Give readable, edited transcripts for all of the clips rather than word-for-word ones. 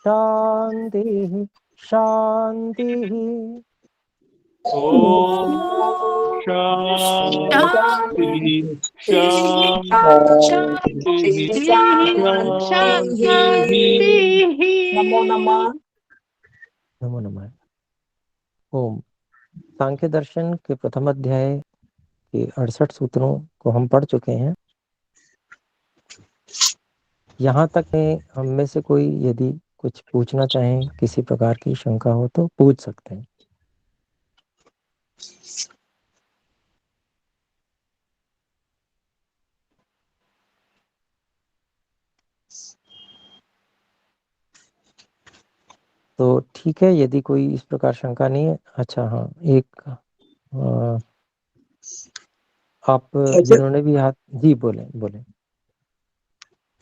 शांति शांति। ओम शांति शांति शांति। नमो नमः। नमो नमः। ओम। सांख्य दर्शन के प्रथम अध्याय के 68 सूत्रों को हम पढ़ चुके हैं। यहाँ तक हम में से कोई यदि कुछ पूछना चाहें, किसी प्रकार की शंका हो तो पूछ सकते हैं। तो ठीक है, यदि कोई इस प्रकार शंका नहीं है। अच्छा हाँ, एक आप जिन्होंने भी हाथ, जी बोले बोले।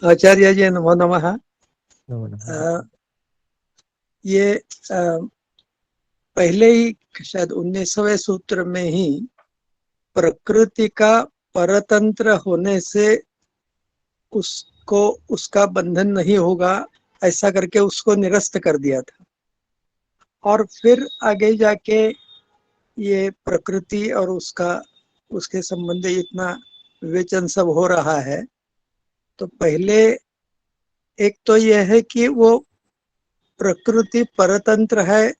आचार्य जी नमो नमः। नमो नमः। ये पहले ही शायद 19वें सूत्र में ही प्रकृति का परतंत्र होने से उसको उसका बंधन नहीं होगा, ऐसा करके उसको निरस्त कर दिया था। और फिर आगे जाके ये प्रकृति और उसके संबंधी इतना विवेचन सब हो रहा है। तो पहले एक तो यह है कि वो प्रकृति परतंत्र है,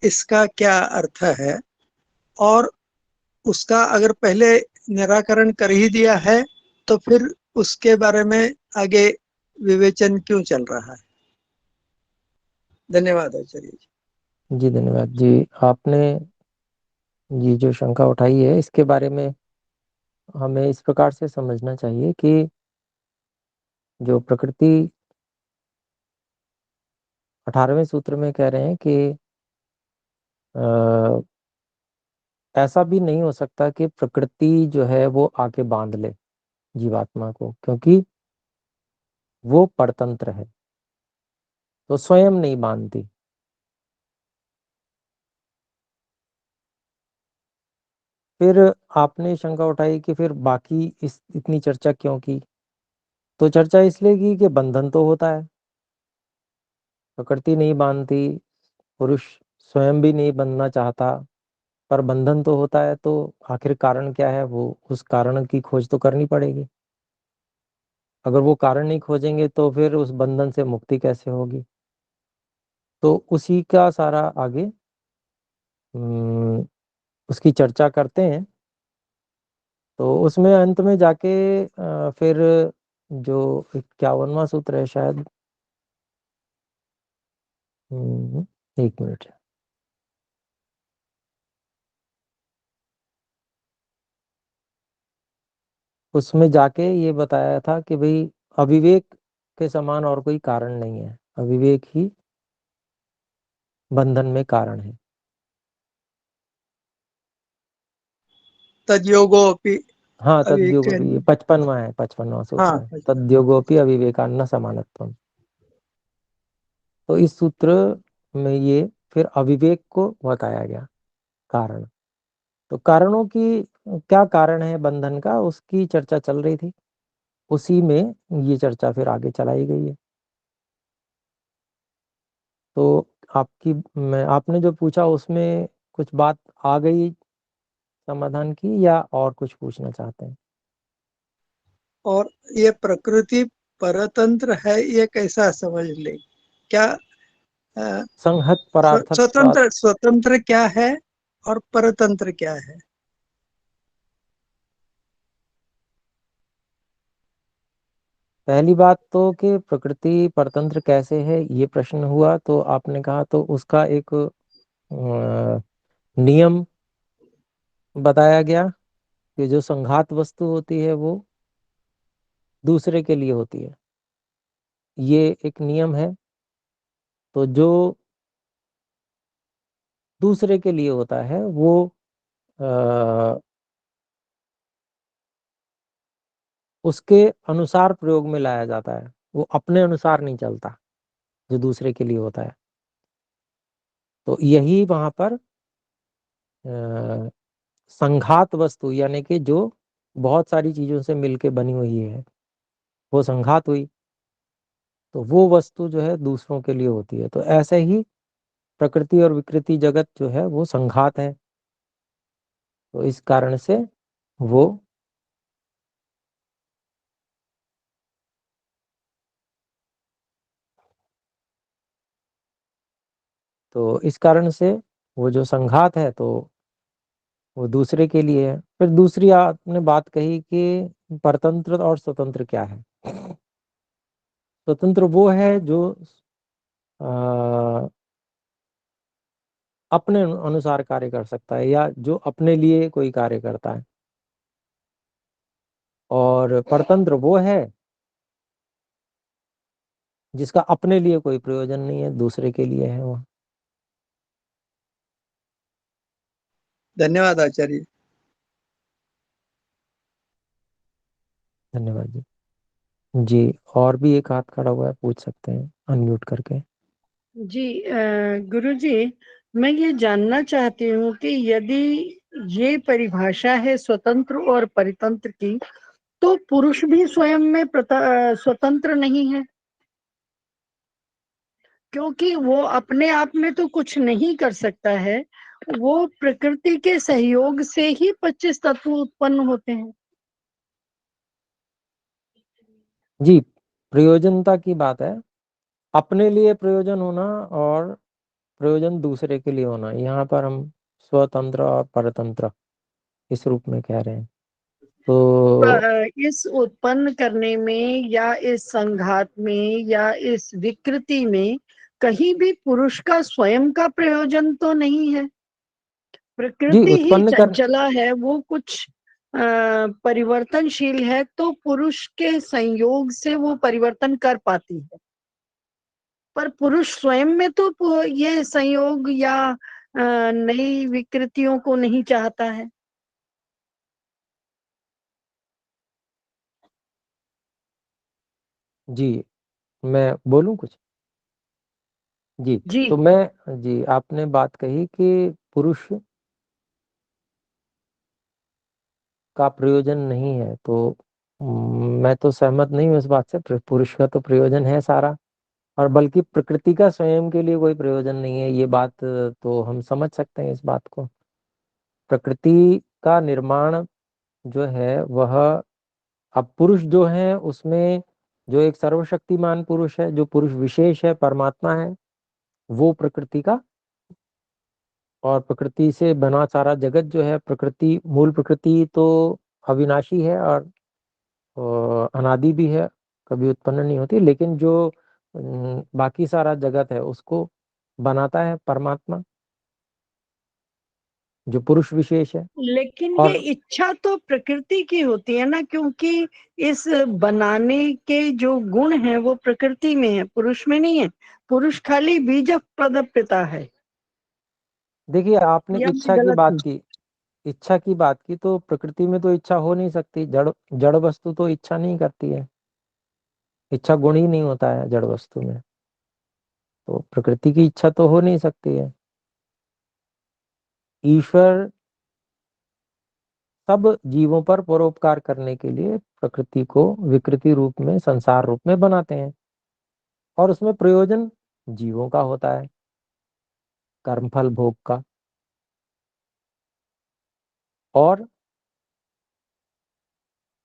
इसका क्या अर्थ है, और उसका अगर पहले निराकरण कर ही दिया है तो फिर उसके बारे में आगे विवेचन क्यों चल रहा है। धन्यवाद आचार्य जी। जी धन्यवाद जी। आपने ये जो शंका उठाई है, इसके बारे में हमें इस प्रकार से समझना चाहिए कि जो प्रकृति 18वें सूत्र में कह रहे हैं कि ऐसा भी नहीं हो सकता कि प्रकृति जो है वो आके बांध ले जीवात्मा को, क्योंकि वो परतंत्र है, तो स्वयं नहीं बांधती। फिर आपने शंका उठाई कि फिर बाकी इस इतनी चर्चा क्यों की। तो चर्चा इसलिए की कि बंधन तो होता है, प्रकृति नहीं बांधती, पुरुष स्वयं भी नहीं बंधना चाहता, पर बंधन तो होता है। तो आखिर कारण क्या है, वो उस कारण की खोज तो करनी पड़ेगी। अगर वो कारण नहीं खोजेंगे तो फिर उस बंधन से मुक्ति कैसे होगी। तो उसी का सारा आगे उसकी चर्चा करते हैं। तो उसमें अंत में जाके फिर जो 51वां सूत्र है शायद, एक मिनट, उसमें जाके ये बताया था कि भाई अविवेक के समान और कोई कारण नहीं है, अविवेक ही बंधन में कारण है। तद्योगोपि हाँ तद्योग, अविवेकेन। ये 55वां है, 55वां सूत्र हाँ, है, तद्योगोपि अविवेकान्न समानत्वम। तो इस सूत्र में ये फिर अविवेक को बताया गया कारण। तो कारणों की, क्या कारण है बंधन का, उसकी चर्चा चल रही थी। उसी में ये चर्चा फिर आगे चलाई गई है। तो मैं आपने जो पूछा उसमें कुछ बात आ गई समाधान की, या और कुछ पूछना चाहते हैं? और ये प्रकृति परतंत्र है, ये कैसा समझ ले? क्या संहत परार्थत्वात्। स्वतंत्र स्वतंत्र क्या है और परतंत्र क्या है? पहली बात तो कि प्रकृति परतंत्र कैसे है, ये प्रश्न हुआ। तो आपने कहा तो उसका एक नियम बताया गया कि जो संघात वस्तु होती है वो दूसरे के लिए होती है, ये एक नियम है। तो जो दूसरे के लिए होता है वो आ, उसके अनुसार प्रयोग में लाया जाता है, वो अपने अनुसार नहीं चलता जो दूसरे के लिए होता है। तो यही वहां पर अ, संघात वस्तु, यानी कि जो बहुत सारी चीजों से मिलके बनी हुई है, वो संघात हुई। तो वो वस्तु जो है दूसरों के लिए होती है। तो ऐसे ही प्रकृति और विकृति जगत जो है वो संघात है। तो इस कारण से वो तो इस कारण से वो जो संघात है तो वो दूसरे के लिए है। फिर दूसरी आपने बात कही कि परतंत्र और स्वतंत्र क्या है। स्वतंत्र वो है जो आ, अपने अनुसार कार्य कर सकता है या जो अपने लिए कोई कार्य करता है। और परतंत्र वो है जिसका अपने लिए कोई प्रयोजन नहीं है, दूसरे के लिए है वो। धन्यवाद आचार्य। धन्यवाद जी। जी, और भी एक हाथ खड़ा हुआ है, पूछ सकते हैं अनम्यूट करके। जी गुरु जी, मैं ये जानना चाहती हूँ कि यदि ये परिभाषा है स्वतंत्र और परितंत्र की, तो पुरुष भी स्वयं में स्वतंत्र नहीं है, क्योंकि वो अपने आप में तो कुछ नहीं कर सकता है। वो प्रकृति के सहयोग से ही 25 तत्व उत्पन्न होते हैं। जी, प्रयोजनता की बात है, अपने लिए प्रयोजन होना और प्रयोजन दूसरे के लिए होना, यहाँ पर हम स्वतंत्र और परतंत्र इस रूप में कह रहे हैं। तो इस उत्पन्न करने में या इस संघात में या इस विकृति में कहीं भी पुरुष का स्वयं का प्रयोजन तो नहीं है। जी, प्रकृति ही उत्पन्न कर चंचला है, वो कुछ परिवर्तनशील है, तो पुरुष के संयोग से वो परिवर्तन कर पाती है। पर पुरुष स्वयं में तो ये संयोग या नई विकृतियों को नहीं चाहता है। जी, मैं बोलूं कुछ। जी, जी तो मैं जी, आपने बात कही कि पुरुष का प्रयोजन नहीं है, तो मैं तो सहमत नहीं हूँ इस बात से। पुरुष का तो प्रयोजन है सारा, और बल्कि प्रकृति का स्वयं के लिए कोई प्रयोजन नहीं है, ये बात तो हम समझ सकते हैं इस बात को। प्रकृति का निर्माण जो है वह, अब पुरुष जो है उसमें जो एक सर्वशक्तिमान पुरुष है, जो पुरुष विशेष है, परमात्मा है, वो प्रकृति का, और प्रकृति से बना सारा जगत जो है, प्रकृति, मूल प्रकृति तो अविनाशी है और अनादि भी है, कभी उत्पन्न नहीं होती। लेकिन जो बाकी सारा जगत है उसको बनाता है परमात्मा, जो पुरुष विशेष है। लेकिन ये और इच्छा तो प्रकृति की होती है ना, क्योंकि इस बनाने के जो गुण हैं वो प्रकृति में है, पुरुष में नहीं है। पुरुष खाली बीज प्रदपिता है। देखिए, आपने या मैं इच्छा की गलत बात हूँ? की, इच्छा की बात की, तो प्रकृति में तो इच्छा हो नहीं सकती। जड़ जड़ वस्तु तो इच्छा नहीं करती है, इच्छा गुण ही नहीं होता है जड़ वस्तु में, तो प्रकृति की इच्छा तो हो नहीं सकती है। ईश्वर सब जीवों पर परोपकार करने के लिए प्रकृति को विकृति रूप में, संसार रूप में बनाते हैं, और उसमें प्रयोजन जीवों का होता है, कर्मफल भोग का, और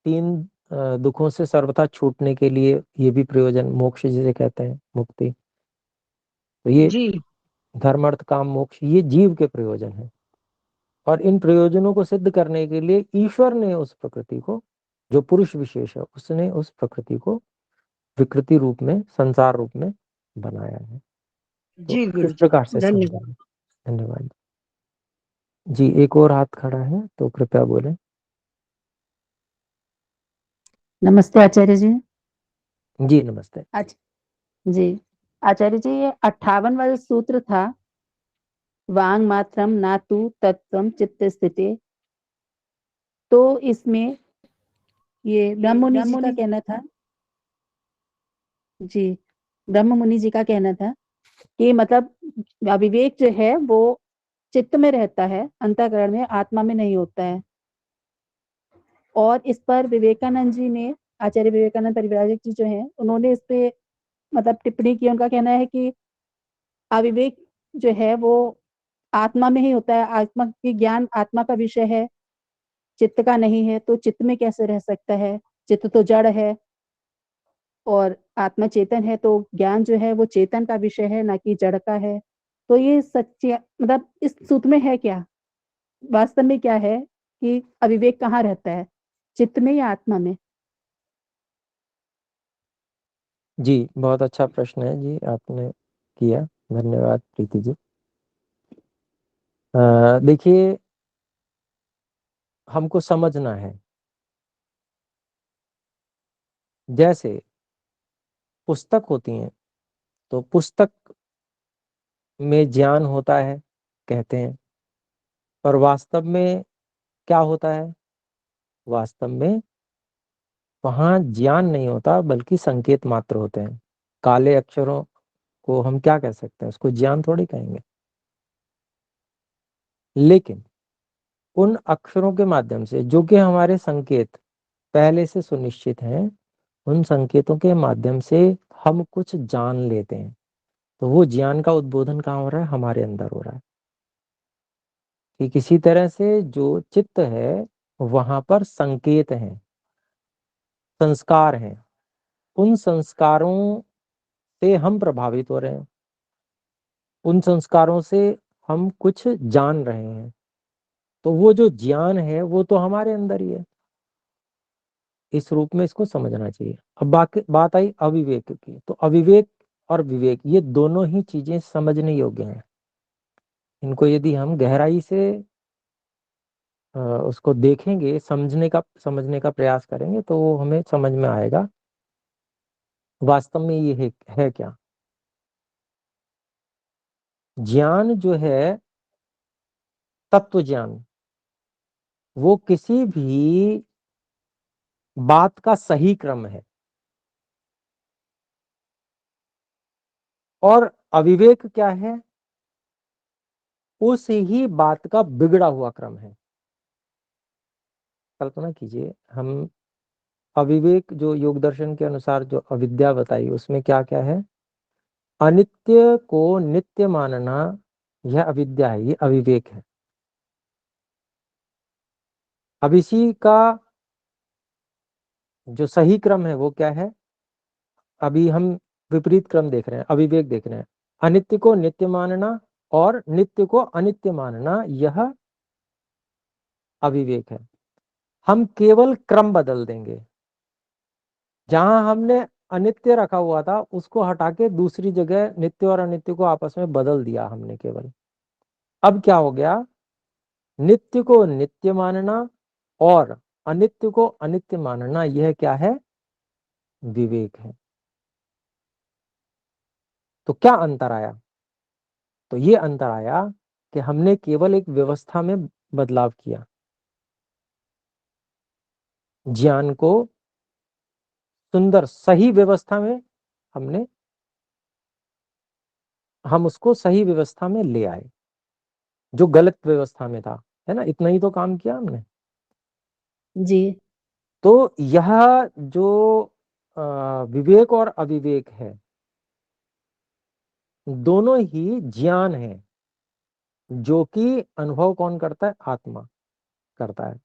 तीन दुखों से सर्वथा छूटने के लिए, ये भी प्रयोजन, मोक्ष जिसे कहते हैं, मुक्ति। तो ये जी धर्म अर्थ काम मोक्ष, ये जीव के प्रयोजन है। और इन प्रयोजनों को सिद्ध करने के लिए ईश्वर ने उस प्रकृति को, जो पुरुष विशेष है, उसने उस प्रकृति को विकृति रूप में, संसार रूप में बनाया है। तो जी इस गुरु जी, प्रकार से धन्यवाद। समझेंगे। धन्यवाद जी। एक और हाथ खड़ा है, तो कृपया बोलें। नमस्ते आचार्य जी। जी नमस्ते। जी आचार्य जी, ये 58 वाला सूत्र था, वांग मात्रम ना तू तत्वम चित्त स्थिति। तो इसमें ये ब्रह्म मुनि जी का कहना था, जी ब्रह्म मुनि जी का कहना था कि मतलब अविवेक जो है वो चित्त में रहता है, अंतःकरण में, आत्मा में नहीं होता है। और इस पर विवेकानंद जी ने, आचार्य विवेकानंद परिव्राजक जी जो हैं, उन्होंने इस पे मतलब टिप्पणी की, उनका कहना है कि अविवेक जो है वो आत्मा में ही होता है, आत्मा की ज्ञान आत्मा का विषय है, चित्त का नहीं है, तो चित्त में कैसे रह सकता है? चित्त तो जड़ है और आत्मा चेतन है, तो ज्ञान जो है वो चेतन का विषय है, ना कि जड़ का है। तो ये सच्ची, मतलब इस सूत्र में है क्या, वास्तव में क्या है कि अविवेक कहाँ रहता है, चित्त में या आत्मा में? जी, बहुत अच्छा प्रश्न है जी आपने किया, धन्यवाद प्रीति जी। देखिए, हमको समझना है, जैसे पुस्तक होती हैं, तो पुस्तक में ज्ञान होता है कहते हैं, पर वास्तव में क्या होता है? वास्तव में वहां ज्ञान नहीं होता, बल्कि संकेत मात्र होते हैं। काले अक्षरों को हम क्या कह सकते हैं? उसको ज्ञान थोड़ी कहेंगे। लेकिन उन अक्षरों के माध्यम से, जो कि हमारे संकेत पहले से सुनिश्चित हैं, उन संकेतों के माध्यम से हम कुछ जान लेते हैं। तो वो ज्ञान का उद्बोधन कहाँ हो रहा है? हमारे अंदर हो रहा है। कि किसी तरह से जो चित्त है, वहां पर संकेत हैं, संस्कार हैं। उन संस्कारों से हम प्रभावित हो रहे हैं, उन संस्कारों से हम कुछ जान रहे हैं। तो वो जो ज्ञान है वो तो हमारे अंदर ही है। इस रूप में इसको समझना चाहिए। अब बाकी बात आई अविवेक की, तो अविवेक और विवेक, ये दोनों ही चीजें समझने योग्य हैं। इनको यदि हम गहराई से उसको देखेंगे, समझने का प्रयास करेंगे, तो वो हमें समझ में आएगा वास्तव में ये है क्या। ज्ञान जो है, तत्व ज्ञान, वो किसी भी बात का सही क्रम है, और अविवेक क्या है? उस ही बात का बिगड़ा हुआ क्रम है। कल्पना कीजिए, हम अविवेक, जो योग दर्शन के अनुसार जो अविद्या बताई, उसमें क्या क्या है? अनित्य को नित्य मानना, यह अविद्या है, ये अविवेक है। अब इसी का जो सही क्रम है वो क्या है? अभी हम विपरीत क्रम देख रहे हैं, अविवेक देख रहे हैं। अनित्य को नित्य मानना और नित्य को अनित्य मानना, यह अविवेक है। हम केवल क्रम बदल देंगे। जहां हमने अनित्य रखा हुआ था, उसको हटा के दूसरी जगह नित्य और अनित्य को आपस में बदल दिया हमने केवल। अब क्या हो गया? नित्य को नित्य मानना और अनित्य को अनित्य मानना, यह क्या है? विवेक है। तो क्या अंतर आया? तो ये अंतर आया कि हमने केवल एक व्यवस्था में बदलाव किया। ज्ञान को सुंदर सही व्यवस्था में हमने हम उसको सही व्यवस्था में ले आए, जो गलत व्यवस्था में था। है ना? इतना ही तो काम किया हमने। जी। तो यह जो विवेक और अविवेक है, दोनों ही ज्ञान है, जो कि अनुभव कौन करता है? आत्मा करता है।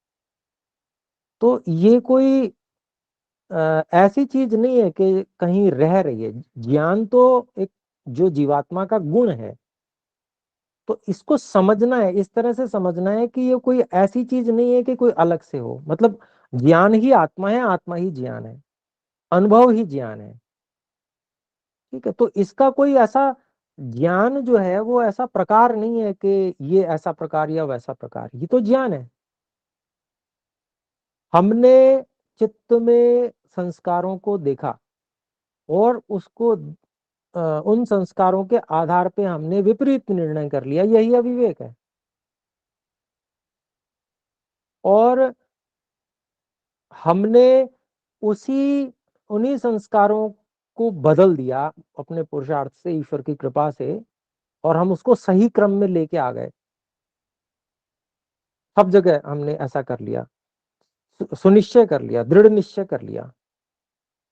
तो ये कोई ऐसी चीज नहीं है कि कहीं रह रही है। ज्ञान तो एक जो जीवात्मा का गुण है, तो इसको समझना है, इस तरह से समझना है कि ये कोई ऐसी चीज नहीं है कि कोई अलग से हो। मतलब ज्ञान ही आत्मा है, आत्मा ही ज्ञान है, अनुभव ही ज्ञान है। ठीक है? तो इसका कोई ऐसा ज्ञान जो है वो ऐसा प्रकार नहीं है कि ये ऐसा प्रकार या वैसा प्रकार, ये तो ज्ञान है। हमने चित्त में संस्कारों को देखा और उसको उन संस्कारों के आधार पे हमने विपरीत निर्णय कर लिया, यही अविवेक है। और हमने उसी उन्हीं संस्कारों को बदल दिया अपने पुरुषार्थ से, ईश्वर की कृपा से, और हम उसको सही क्रम में लेके आ गए। सब जगह हमने ऐसा कर लिया, सुनिश्चय कर लिया, दृढ़ निश्चय कर लिया।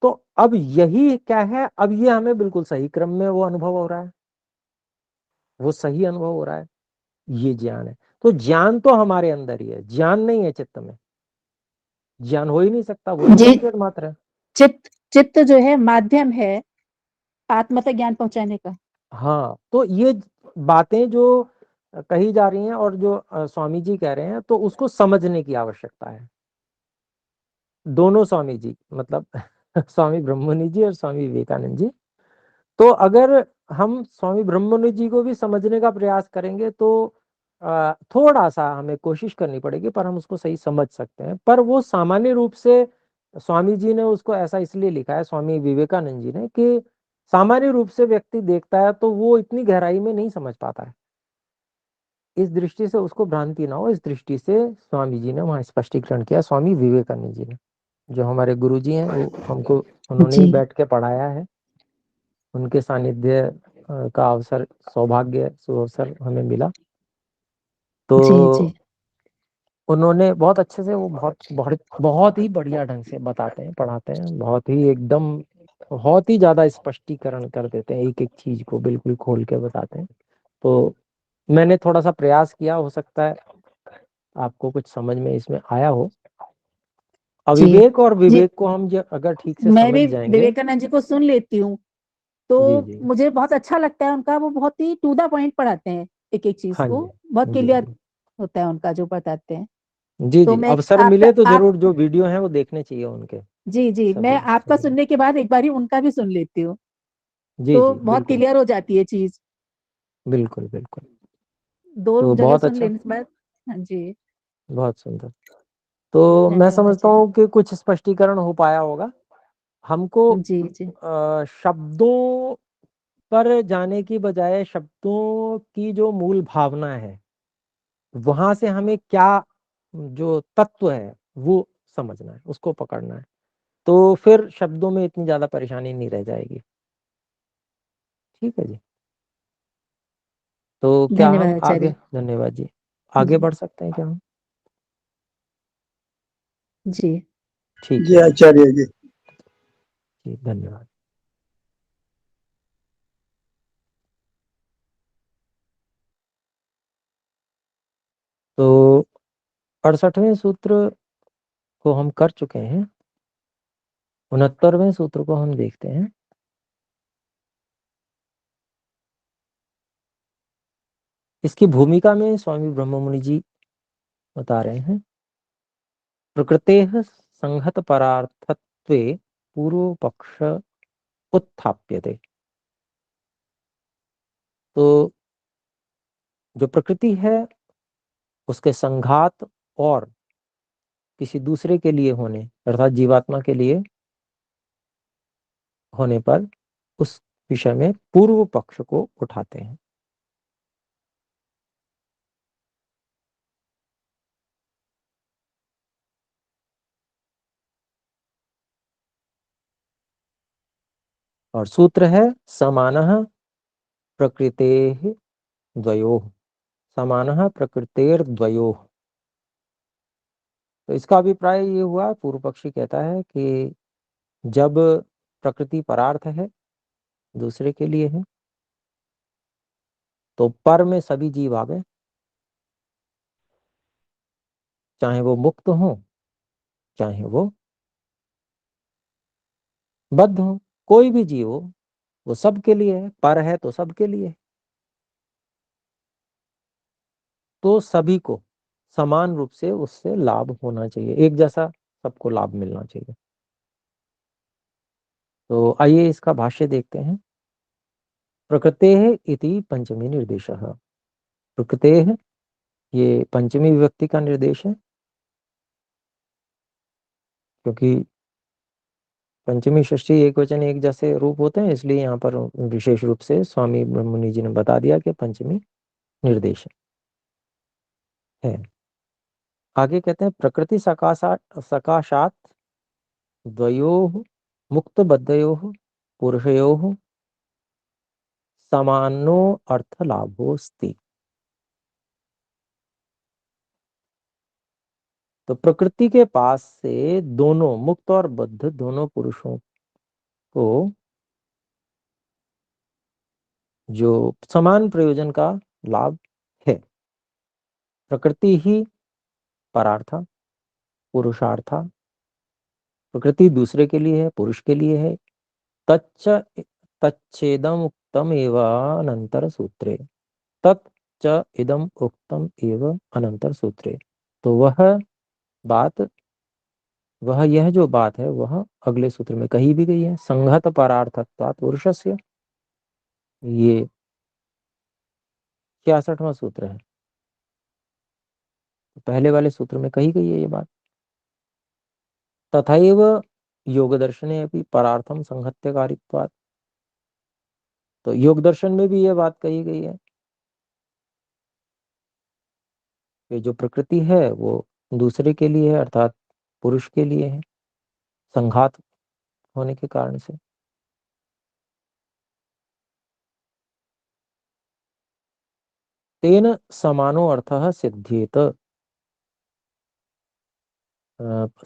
तो अब यही क्या है, अब ये हमें बिल्कुल सही क्रम में वो अनुभव हो रहा है, वो सही अनुभव हो रहा है, ये ज्ञान है। तो ज्ञान तो हमारे अंदर ही है, ज्ञान नहीं है चित्त में, ज्ञान हो ही नहीं सकता, वो तो जी, संकेत मात्र है। चित्त चित्त जो है माध्यम है आत्मा तक ज्ञान पहुंचाने का। हाँ, तो ये बातें जो कही जा रही हैं और जो स्वामी जी कह रहे हैं, तो उसको समझने की आवश्यकता है। दोनों स्वामी जी, मतलब स्वामी ब्रह्मनि जी और स्वामी विवेकानंद जी। तो अगर हम स्वामी ब्रह्मनि जी को भी समझने का प्रयास करेंगे तो थोड़ा सा हमें कोशिश करनी पड़ेगी, पर हम उसको सही समझ सकते हैं। पर वो सामान्य रूप से स्वामी जी ने उसको ऐसा इसलिए लिखा है, स्वामी विवेकानंद जी ने, कि सामान्य रूप से व्यक्ति देखता है तो वो इतनी गहराई में नहीं समझ पाता है, इस दृष्टि से उसको भ्रांति ना हो, इस दृष्टि से स्वामी जी ने वहाँ स्पष्टीकरण किया, स्वामी विवेकानंद जी ने, जो हमारे गुरु जी हैं, वो हमको उन्होंने ही जी बैठ के पढ़ाया है। उनके सानिध्य का अवसर, सौभाग्य, सुअवसर हमें मिला। तो जी जी उन्होंने बहुत अच्छे से, वो बहुत बहुत बहुत ही बढ़िया ढंग से बताते हैं, पढ़ाते हैं, बहुत ही एकदम, बहुत ही ज्यादा स्पष्टीकरण कर देते हैं, एक एक चीज को बिल्कुल खोल के बताते हैं। तो मैंने थोड़ा सा प्रयास किया, हो सकता है आपको कुछ समझ में इसमें आया हो। जी अविवेक और जी विवेक को हम अगर ठीक से मैं समझ भी जाएंगे। विवेकानंद जी को सुन लेती हूँ, तो जी जी। मुझे बहुत अच्छा लगता है उनका, वो बहुत ही टू द पॉइंट पढ़ाते हैं, एक एक चीज हाँ को जी। बहुत जी क्लियर जी। होता है उनका जो बताते हैं। जी तो जी, मैं अवसर आपका मिले तो आप जरूर जो वीडियो हैं वो देखने चाहिए उनके। जी जी मैं सभी आपका सभी। सुनने के बाद एक बारी उनका भी सुन लेती हूँ, जी तो जी बहुत बिल्कुल। क्लियर हो जाती है चीज, बिल्कुल बिल्कुल। दो तो जगह बहुत सुन अच्छा, लेने के बाद। हाँ जी, बहुत सुंदर। तो मैं धन्यवाद समझता आचार्य। हूँ कि कुछ स्पष्टीकरण हो पाया होगा हमको। जी जी शब्दों पर जाने की बजाय शब्दों की जो मूल भावना है, वहां से हमें क्या जो तत्व है वो समझना है, उसको पकड़ना है, तो फिर शब्दों में इतनी ज्यादा परेशानी नहीं रह जाएगी। ठीक है जी। तो क्या हम धन्यवाद आगे, आचार्य। धन्यवाद जी, आगे जी बढ़ सकते हैं क्या हम? जी ठीक जी है जी। आचार्य जी। जी धन्यवाद। तो 68वें सूत्र को हम कर चुके हैं, 69वें सूत्र को हम देखते हैं। इसकी भूमिका में स्वामी ब्रह्ममुनि जी बता रहे हैं, प्रकृतेः संहत परार्थत्वे पूर्व पक्ष उत्थाप्यते। तो जो प्रकृति है उसके संघात और किसी दूसरे के लिए होने, अर्थात जीवात्मा के लिए होने पर उस विषय में पूर्व पक्ष को उठाते हैं। और सूत्र है समानः प्रकृतेः द्वयोः, समानः प्रकृतेर्द्वयोः। तो इसका अभिप्राय ये हुआ, पूर्व पक्षी कहता है कि जब प्रकृति परार्थ है, दूसरे के लिए है, तो पर में सभी जीव आ गए, चाहे वो मुक्त हो, चाहे वो बद्ध हो, कोई भी जीव हो, वो सबके लिए है, पर है तो सबके लिए है। तो सभी को समान रूप से उससे लाभ होना चाहिए, एक जैसा सबको लाभ मिलना चाहिए। तो आइए इसका भाष्य देखते हैं। प्रकृतेः इति पंचमी निर्देशः। प्रकृतेः, ये पंचमी विभक्ति का निर्देश है, क्योंकि पंचमी षष्ठी एक वचन एक जैसे रूप होते हैं, इसलिए यहाँ पर विशेष रूप से स्वामी ब्रह्मनि जी ने बता दिया कि पंचमी निर्देश है। आगे कहते हैं, प्रकृति सकाशात सकाशात द्वयोः मुक्तबद्धयोः पुरुषयोः समानो अर्थ लाभोस्ति। तो प्रकृति के पास से दोनों मुक्त और बद्ध दोनों पुरुषों को जो समान प्रयोजन का लाभ है। प्रकृति ही परार्था, पुरुषार्था। प्रकृति दूसरे के लिए है, पुरुष के लिए है। तच्च तच्चेदम उक्तम एव अनंतर सूत्रे। तच्च इदम उक्तम एव अनंतर सूत्रे। तो बात यह जो बात है वह अगले सूत्र में कही भी गई है। संघत परार्थत्वात् पुरुषस्य, ये 66वां सूत्र है। तो पहले वाले सूत्र में कही गई है ये बात। तथैव योग दर्शने अपि परार्थम संहत्यकारित्वात्। तो योग दर्शन में भी यह बात कही गई है कि जो प्रकृति है वो दूसरे के लिए है, अर्थात पुरुष के लिए है, संघात होने के कारण से। तेन समानो अर्थः सिद्ध्येत।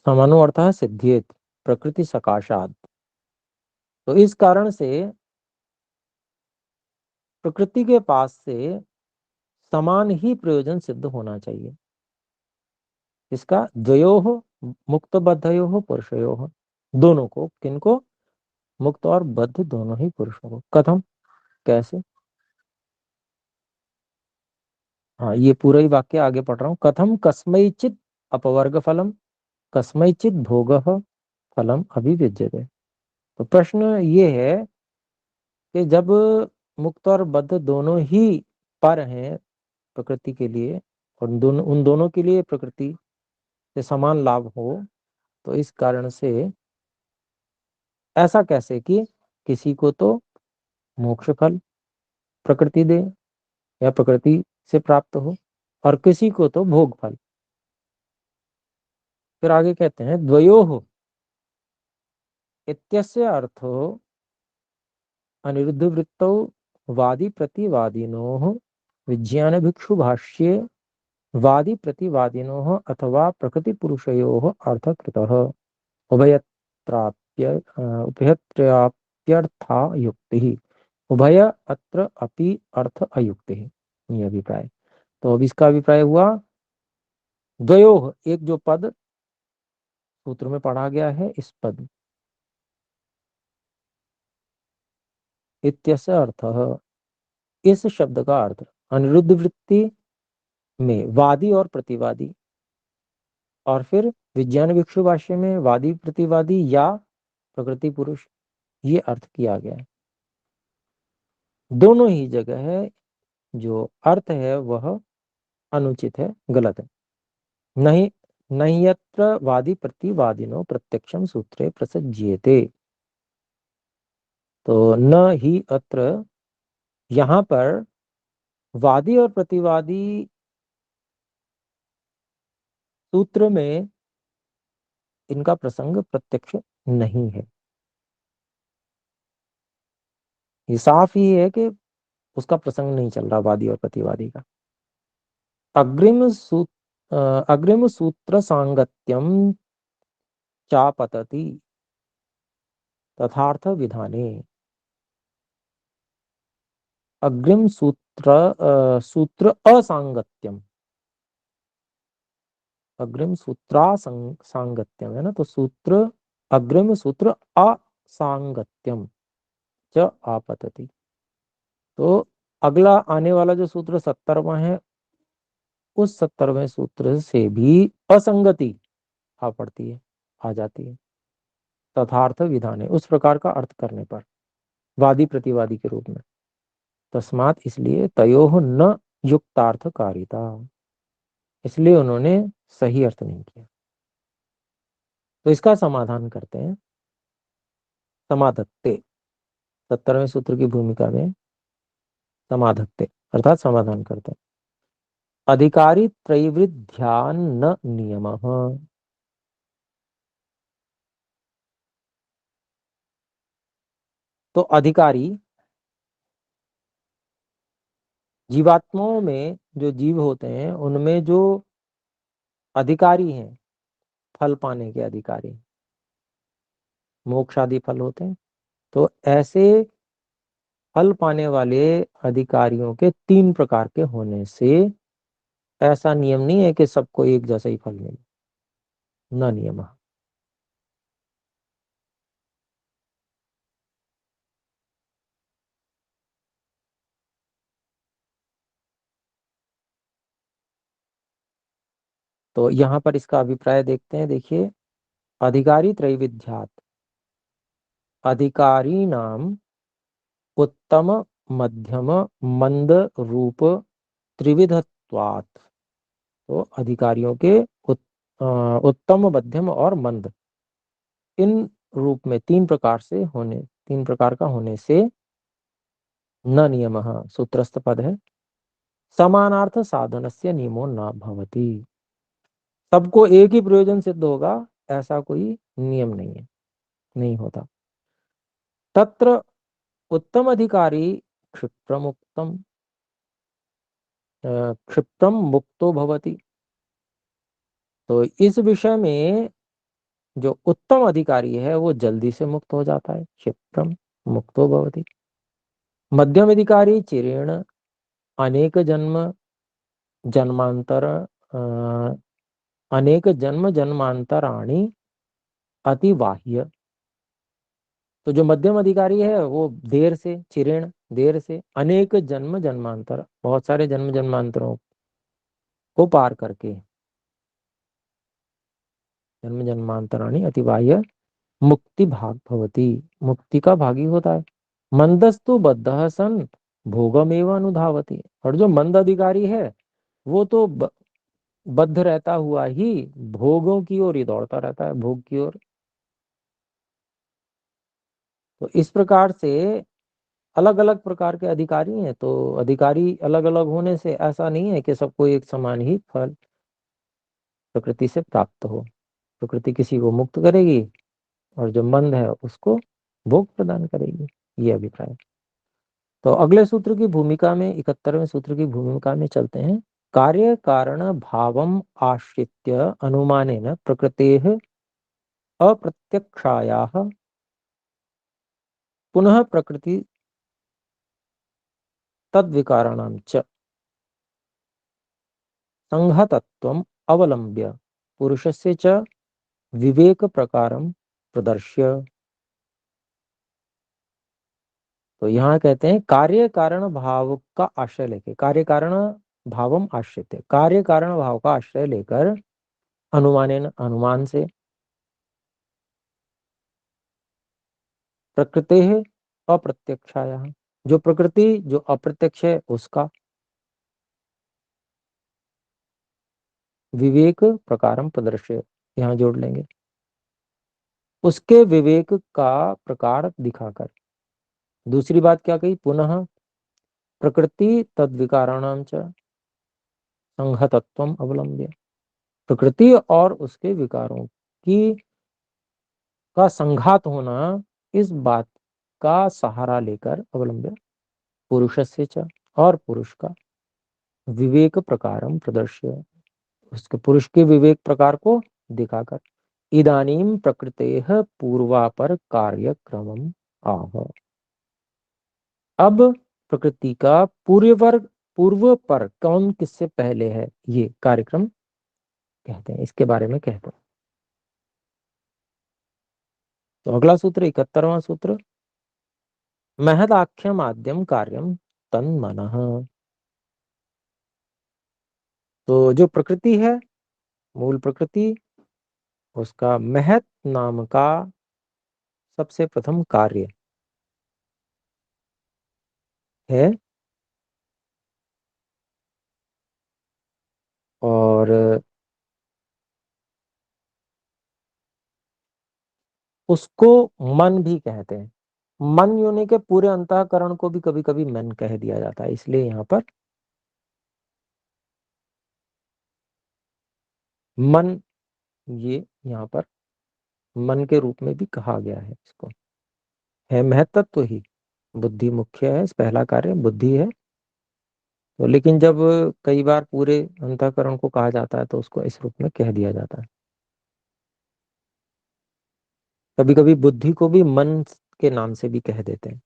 समानो अर्थः सिद्ध्येत प्रकृति सकाशात्। तो इस कारण से प्रकृति के पास से समान ही प्रयोजन सिद्ध होना चाहिए। इसका द्वयोः मुक्त बद्धयोः पुरुषयोः, दोनों को, किनको? मुक्त और बद्ध दोनों ही पुरुषों को। कथम, कैसे? हाँ, ये पूरा ही वाक्य आगे पढ़ रहा हूँ। कथम कस्मैचित् अपवर्ग फलम कस्मैचित् भोगः फलम अभिविद्यते। तो प्रश्न ये है कि जब मुक्त और बद्ध दोनों ही पर हैं प्रकृति के लिए, और उन दोनों के लिए प्रकृति से समान लाभ हो, तो इस कारण से ऐसा कैसे कि किसी को तो मोक्ष फल प्रकृति दे या प्रकृति से प्राप्त हो, और किसी को तो भोग फल। फिर आगे कहते हैं द्वयोः इत्यस्य अर्थो अनिरुद्ध वृत्तौ वादी प्रतिवादिनोः विज्ञान भिक्षु भाष्ये वादी प्रतिवादिनोः अथवा प्रकृति पुरुषयोः अर्थकृतः उभयत्राप्य उभयत्राप्यर्था युक्तिः उभय अत्र अपि अर्थ अयुक्तिः। ये अभिप्राय। तो अब इसका अभिप्राय हुआ द्वयोः, एक जो पद सूत्र में पढ़ा गया है, इस पद इत्यस्य अर्थः, इस शब्द का अर्थ अनिरुद्ध वृत्ति में वादी और प्रतिवादी, और फिर विज्ञान भिक्षु भाष्य में वादी प्रतिवादी या प्रकृति पुरुष, ये अर्थ किया गया है। दोनों ही जगह है जो अर्थ है वह अनुचित है, गलत है। नहीं नहीं यत्र वादी प्रतिवादिनो प्रत्यक्षम सूत्रे प्रसज्येते। तो न ही अत्र, यहाँ पर वादी और प्रतिवादी सूत्र में इनका प्रसंग प्रत्यक्ष नहीं है। ये साफ ही है कि उसका प्रसंग नहीं चल रहा वादी और प्रतिवादी का। अग्रिम सूत्र सांगत्यम चापतति तथार्थ विधाने। अग्रिम सूत्र असांगत्यम, अग्रिम सूत्रा सांगत्यम है ना, तो सूत्र अग्रिम सूत्र असांगत्यम च आपतति। तो अगला आने वाला जो सूत्र 70वां है, उस 70वें सूत्र से भी असंगति आ पड़ती है, आ जाती है। तथार्थ विधान है, उस प्रकार का अर्थ करने पर, वादी प्रतिवादी के रूप में। तस्मात, इसलिए तयोः न युक्तार्थकारिता, इसलिए उन्होंने सही अर्थ नहीं किया। तो इसका समाधान करते हैं समाधत्ते। 70वें सूत्र की भूमिका में समाधत्ते अर्थात समाधान करते हैं। अधिकारी त्रैवृध्यान न नियमः। तो अधिकारी, जीवात्माओं में जो जीव होते हैं उनमें जो अधिकारी हैं, फल पाने के अधिकारी, मोक्ष आदि फल होते हैं, तो ऐसे फल पाने वाले अधिकारियों के 3 प्रकार के होने से ऐसा नियम नहीं है कि सबको एक जैसा ही फल मिले, न नियम। तो यहाँ पर इसका अभिप्राय देखते हैं। देखिए, अधिकारी त्रैविध्यात, अधिकारी नाम उत्तम मध्यम मंद रूप त्रिविधत्वात्। तो अधिकारियों के उत्तम मध्यम और मंद, इन रूप में 3 प्रकार का होने से न नियम, सूत्रस्थ पद है, समानार्थ साधनस्य नियमो न भवति। सबको एक ही प्रयोजन सिद्ध होगा ऐसा कोई नियम नहीं है, नहीं होता। तत्र उत्तम अधिकारी क्षिप्रमुक्तम क्षिप्रम मुक्तो भवति। तो इस विषय में जो उत्तम अधिकारी है वो जल्दी से मुक्त हो जाता है, क्षिप्रम मुक्तो भवति। मध्यम अधिकारी चिरेण अनेक जन्म जन्मांतर अनेक जन्म जन्मांतराणि अतिवाह्य। तो जो मध्यम अधिकारी है वो देर से, चिरेण देर से, अनेक जन्म जन्मांतर बहुत सारे जन्म जन्मांतरों को पार करके, जन्म जन्मांतराणि अतिवाह्य मुक्ति भाग भवति, मुक्ति का भागी होता है। मंदस्तु बद्धः सन भोगमेव अनुधावति। और जो मंद अधिकारी है वो तो बद्ध रहता हुआ ही भोगों की ओर ही दौड़ता रहता है, भोग की ओर। तो इस प्रकार से अलग अलग प्रकार के अधिकारी हैं। तो अधिकारी अलग अलग होने से ऐसा नहीं है कि सबको एक समान ही फल प्रकृति से प्राप्त हो। प्रकृति किसी को मुक्त करेगी और जो मंद है उसको भोग प्रदान करेगी, ये अभिप्राय। तो अगले सूत्र की भूमिका में, 71वें सूत्र की भूमिका में चलते हैं। कार्य कारण भावम आश्रित्य अनुमानेन प्रकृतेः अप्रत्यक्षायाः पुनः प्रकृति तद्विकाराणां च संघतत्वम् अवलंब्य पुरुषस्य च विवेक प्रकारम प्रदर्श्य। तो यहाँ कहते हैं कार्य कारण भाव का आश्रय लेके, कार्य कारण भावम आश्रित, कार्य कारण भाव का आश्रय लेकर अनुमानेन अनुमान से, प्रकृते है अप्रत्यक्षाया, जो प्रकृति जो अप्रत्यक्ष है उसका, विवेक प्रकारम प्रदर्श्य यहाँ जोड़ लेंगे, उसके विवेक का प्रकार दिखाकर। दूसरी बात क्या कही, पुनः प्रकृति तद विकाराणाम च संहतत्वम अवलंब्य, प्रकृति और उसके विकारों की का संघात होना, इस बात का सहारा लेकर, अवलंब्य पुरुषस्य च, और पुरुष का, विवेक प्रकारम प्रदर्श्य उसके पुरुष के विवेक प्रकार को दिखाकर। इदानीम प्रकृतेः पूर्वापर कार्यक्रमम आह। अब प्रकृति का पूर्व पर कौन किससे पहले है ये कार्यक्रम कहते हैं, इसके बारे में कहते हैं। तो अगला सूत्र 71वां सूत्र, महदाख्यम आद्यम कार्यम तन्मनः। तो जो प्रकृति है, मूल प्रकृति, उसका महत नाम का सबसे प्रथम कार्य है, और उसको मन भी कहते हैं। मन योनि के पूरे अंतःकरण को भी कभी कभी मन कह दिया जाता है, इसलिए यहाँ पर मन, ये यहाँ पर मन के रूप में भी कहा गया है इसको। है महत्त्व ही, बुद्धि मुख्य है, पहला कार्य बुद्धि है। तो लेकिन जब कई बार पूरे अंतःकरण को कहा जाता है तो उसको इस रूप में कह दिया जाता है। कभी कभी बुद्धि को भी मन के नाम से भी कह देते हैं।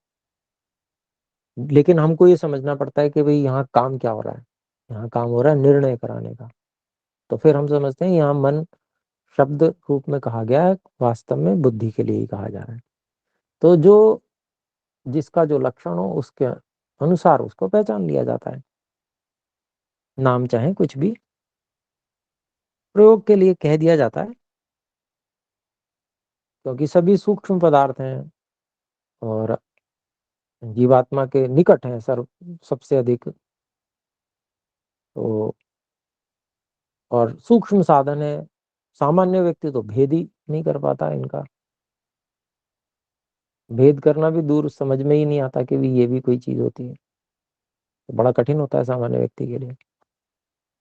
लेकिन हमको ये समझना पड़ता है कि भाई यहाँ काम क्या हो रहा है, यहाँ काम हो रहा है निर्णय कराने का। तो फिर हम समझते हैं यहाँ मन शब्द रूप में कहा गया है, वास्तव में बुद्धि के लिए ही कहा जा रहा है। तो जो जिसका जो लक्षण हो उसके अनुसार उसको पहचान लिया जाता है। नाम चाहे कुछ भी प्रयोग के लिए कह दिया जाता है, क्योंकि सभी सूक्ष्म पदार्थ हैं और जीवात्मा के निकट हैं सबसे अधिक। तो और सूक्ष्म साधन है, सामान्य व्यक्ति तो भेद ही नहीं कर पाता इनका। भेद करना भी दूर, समझ में ही नहीं आता कि भी ये भी कोई चीज होती है। तो बड़ा कठिन होता है सामान्य व्यक्ति के लिए।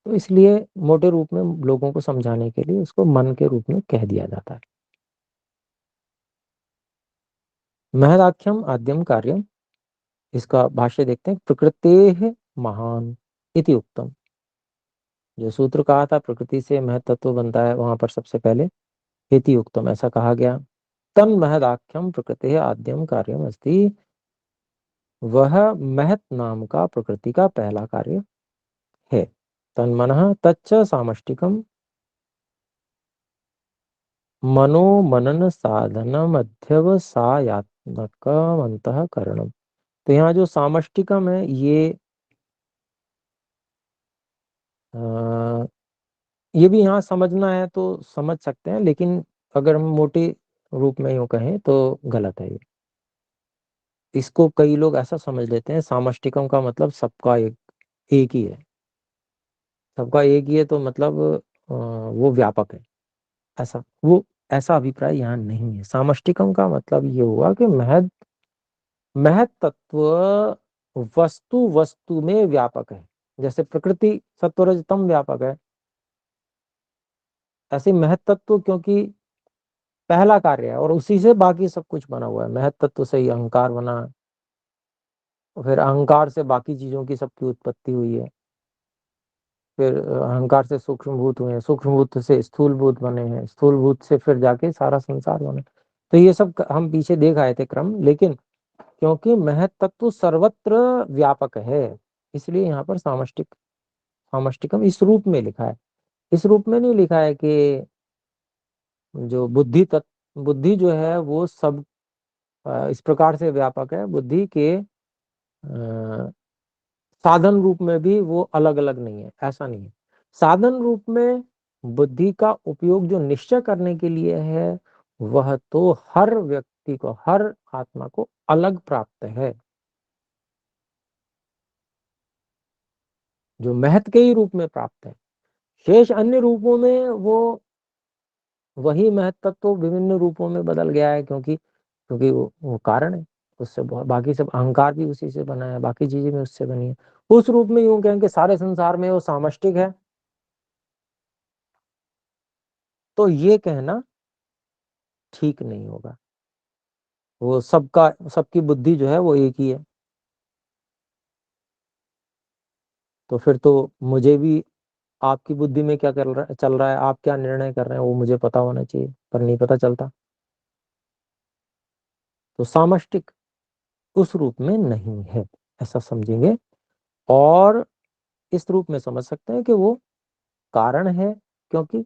तो इसलिए मोटे रूप में लोगों को समझाने के लिए उसको मन के रूप में कह दिया जाता है। महदाख्यम आद्यम कार्यम, इसका भाष्य देखते हैं। प्रकृते महान इति उत्तम, जो सूत्र कहा था प्रकृति से महत तत्व बनता है, वहां पर सबसे पहले इति उत्तम ऐसा कहा गया। तन महदाख्यम प्रकृति आद्यम कार्यम अस्ति, वह महत नाम का प्रकृति का पहला कार्य है। तन्मनः तच्च सामष्टिकम मनो मनन साधनम अध्यवसायात्मकम अंतःकरणम। तो यहाँ जो सामष्टिकम है ये भी यहाँ समझना है तो समझ सकते हैं, लेकिन अगर हम मोटे रूप में यूं कहें तो गलत है ये। इसको कई लोग ऐसा समझ लेते हैं सामष्टिकम का मतलब सबका एक ही है। सबका एक ही है तो मतलब वो व्यापक है, ऐसा अभिप्राय यहाँ नहीं है। सामष्टिकम का मतलब ये हुआ कि महद महत तत्व वस्तु वस्तु में व्यापक है। जैसे प्रकृति सत्वरजतम व्यापक है, ऐसे महत तत्व क्योंकि पहला कार्य है और उसी से बाकी सब कुछ बना हुआ है। महत तत्व से ही अहंकार बना, फिर अहंकार से बाकी चीजों की सबकी उत्पत्ति हुई है, फिर अहंकार से सूक्ष्म भूत हुए हैं, सूक्ष्म भूत से स्थूल भूत बने हैं, स्थूल भूत से फिर जाके सारा संसार बने। तो ये सब हम पीछे देख आए थे क्रम, लेकिन क्योंकि महत तत्व सर्वत्र व्यापक है इसलिए यहाँ पर सामष्टिकम इस रूप में लिखा है। इस रूप में नहीं लिखा है कि जो बुद्धि जो है वो सब इस प्रकार से व्यापक है। बुद्धि के साधन रूप में भी वो अलग अलग नहीं है, ऐसा नहीं है। साधन रूप में बुद्धि का उपयोग जो निश्चय करने के लिए है वह तो हर व्यक्ति को, हर आत्मा को अलग प्राप्त है। जो महत के ही रूप में प्राप्त है, शेष अन्य रूपों में वो वही महत्व तो विभिन्न रूपों में बदल गया है, क्योंकि वो कारण है। उससे बाकी सब अहंकार भी उसी से बना है, बाकी चीजें भी उससे बनी है। उस रूप में यूं कहें कि सारे संसार में वो सामष्टिक है, तो ये कहना ठीक नहीं होगा। वो सबकी बुद्धि जो है वो एक ही है। तो फिर तो मुझे भी आपकी बुद्धि में क्या चल रहा है, आप क्या निर्णय कर रहे हैं वो मुझे पता होना चाहिए, पर नहीं पता चलता। तो सामष्टिक उस रूप में नहीं है, ऐसा समझेंगे। और इस रूप में समझ सकते हैं कि वो कारण है, क्योंकि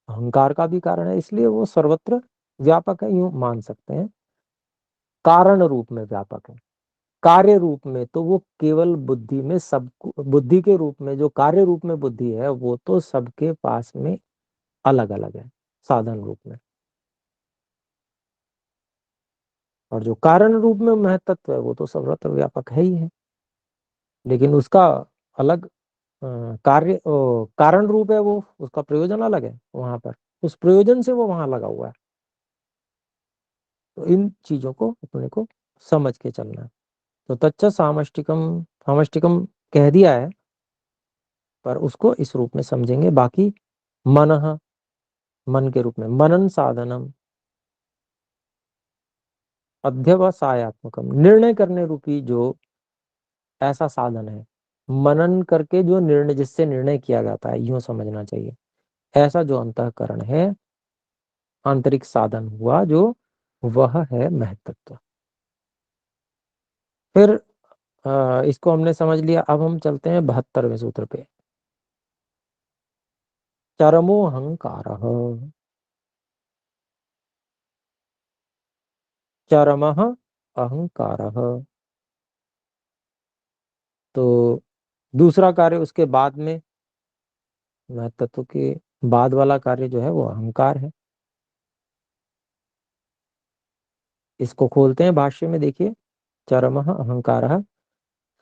अहंकार का भी कारण है, इसलिए वो सर्वत्र व्यापक है, यूं मान सकते हैं। कारण रूप में व्यापक है, कार्य रूप में तो वो केवल बुद्धि में, सब बुद्धि के रूप में जो कार्य रूप में बुद्धि है वो तो सबके पास में अलग अलग है साधन रूप में। और जो कारण रूप में महत्त्व है वो तो सर्वत्र व्यापक है ही है, लेकिन उसका अलग कारण रूप है, वो उसका प्रयोजन अलग है वहां पर, उस प्रयोजन से वो वहां लगा हुआ है। तो इन चीजों को अपने को समझ के चलना है। तो तच्च सामष्टिकम, सामष्टिकम कह दिया है, पर उसको इस रूप में समझेंगे। बाकी मनः, मन के रूप में मनन साधनम अध्यवसायत्मकम, निर्णय करने रूपी जो ऐसा साधन है, मनन करके जो निर्णय, जिससे निर्णय किया जाता है, यूं समझना चाहिए। ऐसा जो अंतःकरण है, आंतरिक साधन हुआ जो वह है महत्त्व। फिर इसको हमने समझ लिया। अब हम चलते हैं 72वें सूत्र पे। चरमो अहंकारः। चरमः अहंकारः। तो दूसरा कार्य उसके बाद में, महत्त्व के बाद वाला कार्य जो है वो अहंकार है। इसको खोलते हैं भाष्य में, देखिए। चरमः अहंकारः,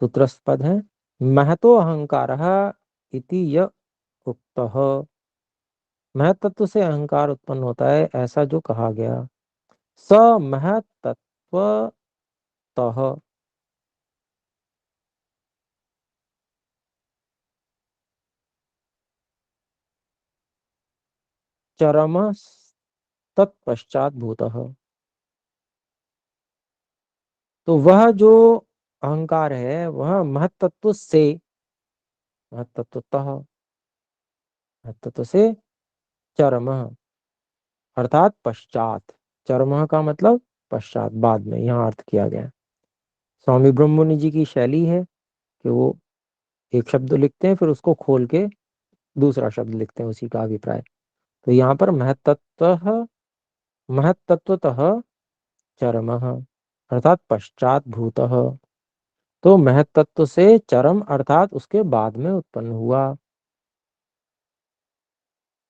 सूत्रस्थ पद है। महतो अहंकारः इति य उक्तः। महत्त्व से अहंकार उत्पन्न होता है, ऐसा जो कहा गया। स महत्त्वतः। चरम तत्पश्चात भूतः। तो वह जो अहंकार है वह महत्त्व से, महत्त्वतः, महत्त्व से चरम अर्थात पश्चात। चरम का मतलब पश्चात, बाद में, यहाँ अर्थ किया गया। स्वामी ब्रह्ममुनि जी की शैली है कि वो एक शब्द लिखते हैं, फिर उसको खोल के दूसरा शब्द लिखते हैं, उसी का अभिप्राय। तो यहाँ पर महत्त्वतः, महत्त्वतः चरमः अर्थात पश्चात भूतः। तो महत्त्व से चरम अर्थात उसके बाद में उत्पन्न हुआ।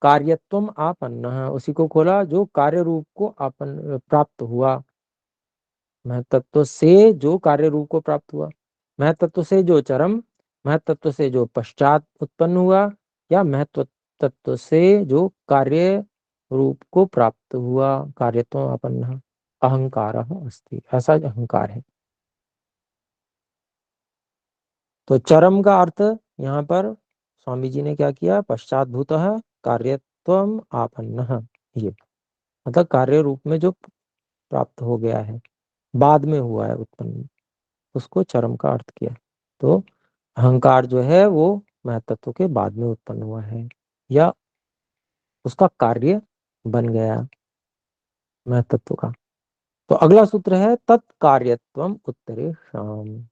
कार्यत्वम आपन्न, उसी को खोला जो कार्य रूप को प्राप्त हुआ। महत्त्व से जो कार्य रूप को प्राप्त हुआ, महत्त्व से जो चरम, महत्त्व से जो पश्चात उत्पन्न हुआ, या महत्त्व से जो कार्य रूप को प्राप्त हुआ। कार्यत्वम आपन्न अहंकारः अस्ति, ऐसा अहंकार है। तो चरम का अर्थ यहाँ पर स्वामी जी ने क्या किया, पश्चात भूतः कार्यत्वम आपन्न, ये मतलब कार्य रूप में जो प्राप्त हो गया है, बाद में हुआ है उत्पन्न, उसको चरम का अर्थ किया। तो अहंकार जो है वो महत्त्व के बाद में उत्पन्न हुआ है, या उसका कार्य बन गया महत्त्व का। तो अगला सूत्र है तत्कार्यत्वम उत्तरेषाम्।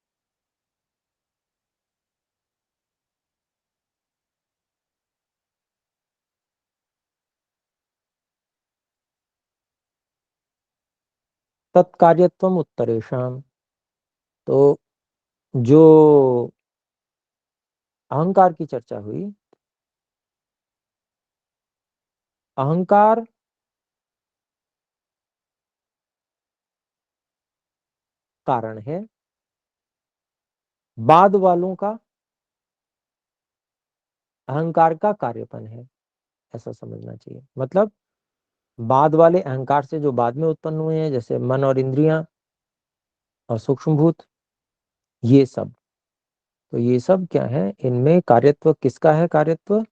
तत्कार्यत्वम उत्तरेषाम्। तो जो अहंकार की चर्चा हुई, अहंकार कारण है, बाद वालों का अहंकार का कार्यपन है, ऐसा समझना चाहिए। मतलब बाद वाले अहंकार से जो बाद में उत्पन्न हुए हैं, जैसे मन और इंद्रियां और सूक्ष्मभूत, ये सब। तो ये सब क्या है, इनमें कार्यत्व किसका है? कार्यत्व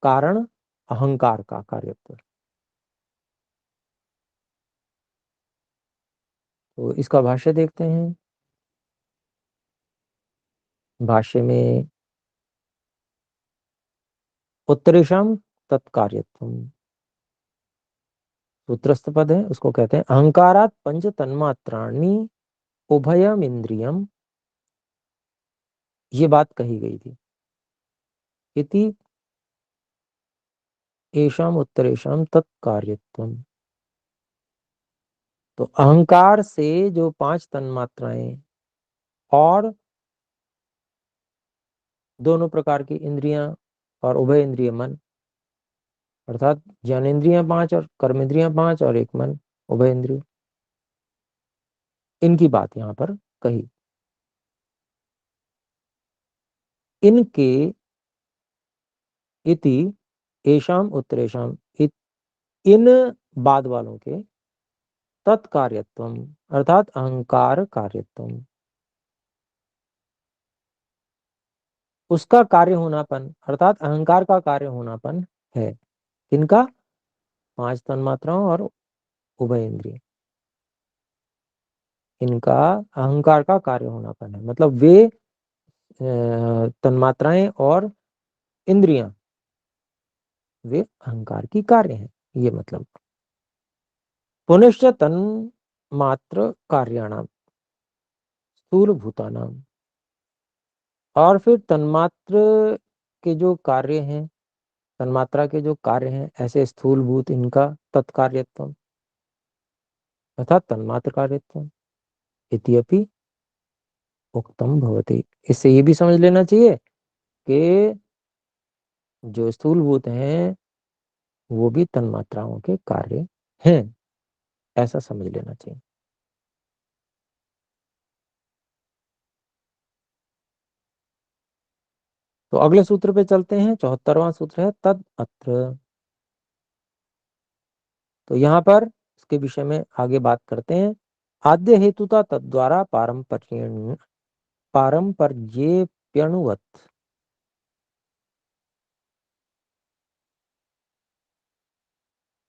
कारण अहंकार का कार्यत्व। तो इसका भाष्य देखते हैं। भाष्य में उत्तरेषाम तत्कार्यत्वम, सूत्रस्थ पद है, उसको कहते हैं अहंकारात पंच तन्मात्राणि उभयम इंद्रियम। ये बात कही गई थी। इति एषाम उत्तरेषाम तत्कार्यत्वम। तो अहंकार से जो पांच तन्मात्राएं और दोनों प्रकार की इंद्रियां और उभय इंद्रिय मन, अर्थात ज्ञानेन्द्रियां पांच और कर्मेंद्रियां पांच और एक मन, उभय इंद्रिय, इनकी बात यहाँ पर कही। इनके इति एषाम उत्तरेषाम, इन बाद वालों के तत्कार्यत्वम अर्थात अहंकार कार्यत्वम, उसका कार्य होनापन अर्थात अहंकार का कार्य होनापन है। किनका? पांच तन्मात्राओं और उभय इंद्रिय, इनका अहंकार का कार्य होनापन है। मतलब वे तन्मात्राएं और इंद्रियां वे अहंकार की कार्य हैं, ये मतलब। पुनश्च तन्मात्र कार्याणाम स्थूल भूतानाम, और फिर तन्मात्र के जो कार्य हैं, तन्मात्रा के जो कार्य हैं, ऐसे स्थूलभूत इनका तत्कार्यत्व अर्थात तन्मात्र कार्यत्व इत्यपि उक्तम भवति। इससे ये भी समझ लेना चाहिए कि जो स्थूलभूत हैं वो भी तन्मात्राओं के कार्य हैं, ऐसा समझ लेना चाहिए। तो अगले सूत्र पे चलते हैं। 74वां सूत्र है तद अत्र। तो यहाँ पर इसके विषय में आगे बात करते हैं। आद्य हेतुता तद्वारा पारंपर्येप्यणुवत्।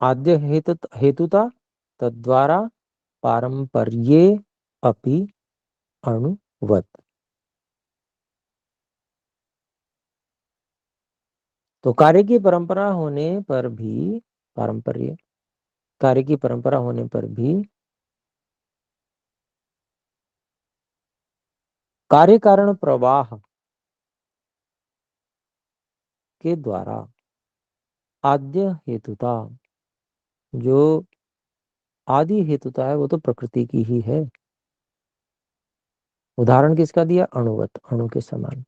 आद्य हेतुता तद्वारा पारंपर्ये अपि अणुवत्। तो कार्य की परंपरा होने पर भी, पारंपर्य कार्य की परंपरा होने पर भी कार्य कारण प्रवाह के द्वारा आद्य हेतुता, जो आदि हेतुता है वो तो प्रकृति की ही है। उदाहरण किसका दिया? अणुवत, अणु के समान।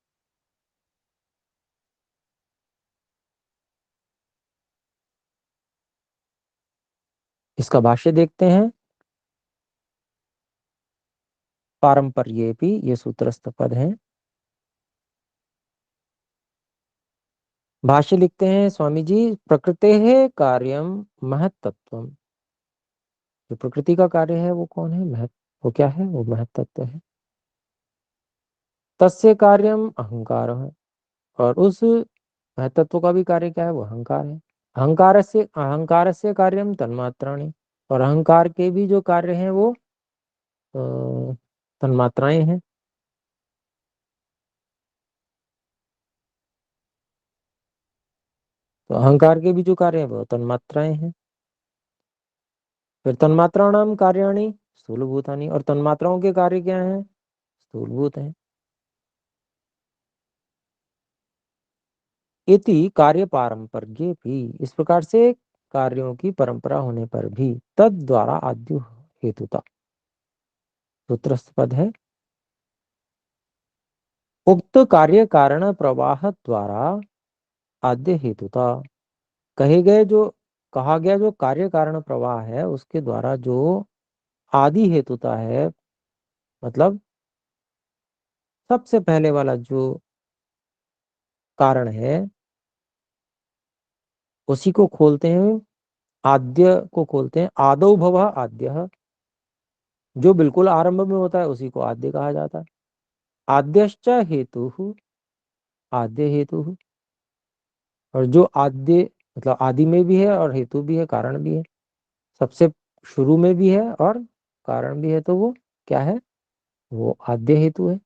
इसका भाष्य देखते हैं। पारंपर्येपि, ये सूत्रस्थ पद है। भाष्य लिखते हैं स्वामी जी, प्रकृते है कार्यम महत्तत्वम। जो प्रकृति का कार्य है वो कौन है? महत्, वो क्या है? वो महत्तत्व है। तस्य कार्यम अहंकार है, और उस महत्तत्व का भी कार्य क्या है? वो अहंकार है। अहंकार से कार्यम तन्मात्राणि, और अहंकार के भी जो कार्य हैं वो तन्मात्राएं हैं। तो अहंकार के भी जो कार्य है वो तन्मात्राएं हैं। फिर तन्मात्राणाम कार्याणि स्थूलभूतानि, और तन्मात्राओं के कार्य क्या हैं? स्थूलभूत हैं। इति कार्य पारंपर्य भी, इस प्रकार से कार्यों की परंपरा होने पर भी तद द्वारा आद्य हेतुता, सूत्रस्थ पद है। उक्त कार्य कारण प्रवाह द्वारा आद्य हेतुता, कहे गए जो कहा गया जो कार्य कारण प्रवाह है उसके द्वारा जो आदि हेतुता है, मतलब सबसे पहले वाला जो कारण है, उसी को खोलते हैं, आद्य को खोलते हैं। आदौ भव आद्य, जो बिल्कुल आरंभ में होता है उसी को आद्य कहा जाता है। आद्यश्च हेतु, आद्य हेतु, और जो आद्य मतलब आदि में भी है और हेतु भी है, कारण भी है, सबसे शुरू में भी है और कारण भी है, तो वो क्या है? वो आद्य हेतु है।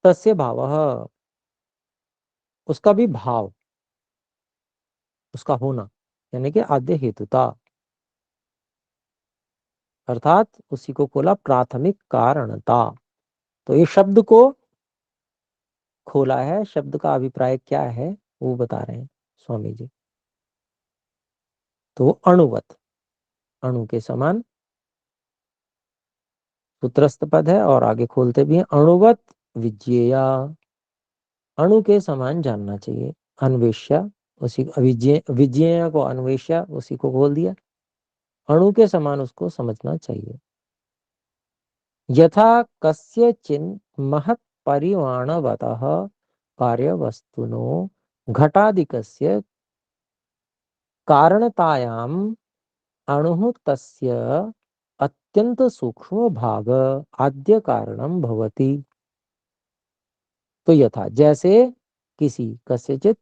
तस्य भावः, उसका भी भाव, उसका होना, यानी कि आद्य हेतुता, अर्थात उसी को खोला प्राथमिक कारणता। तो ये शब्द को खोला है, शब्द का अभिप्राय क्या है वो बता रहे हैं स्वामी जी। तो अणुवत, अणु के समान सूत्रस्थ पद है, और आगे खोलते भी हैं। अणुवत विज्ञेया, अणु के समान जानना चाहिए। अन्वेष्या, उसी विज्ञेय को अन्वेष्या, उसी को खोल दिया। अणु के समान उसको समझना चाहिए। यथा कस्यचिन महत् परिमाणवतः कार्यवस्तुनो घटादिकस्य कारणतायाम अणुः तस्य अत्यंत सूक्ष्म भाग आद्य कारणम भवति। तो यथा, जैसे किसी कस्यचित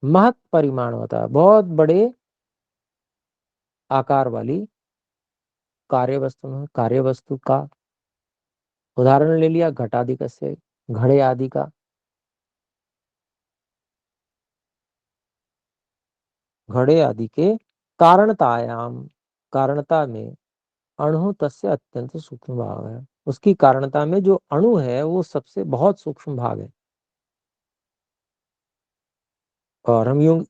महत् परिमाण होता है, बहुत बड़े आकार वाली कार्य वस्तु का उदाहरण ले लिया, घटादिक से, घड़े आदि का। घड़े आदि के कारणतायाम, कारणता में अणु तस्य अत्यंत सूक्ष्म भाग है। उसकी कारणता में जो अणु है वो सबसे बहुत सूक्ष्म भाग है। और हम यूं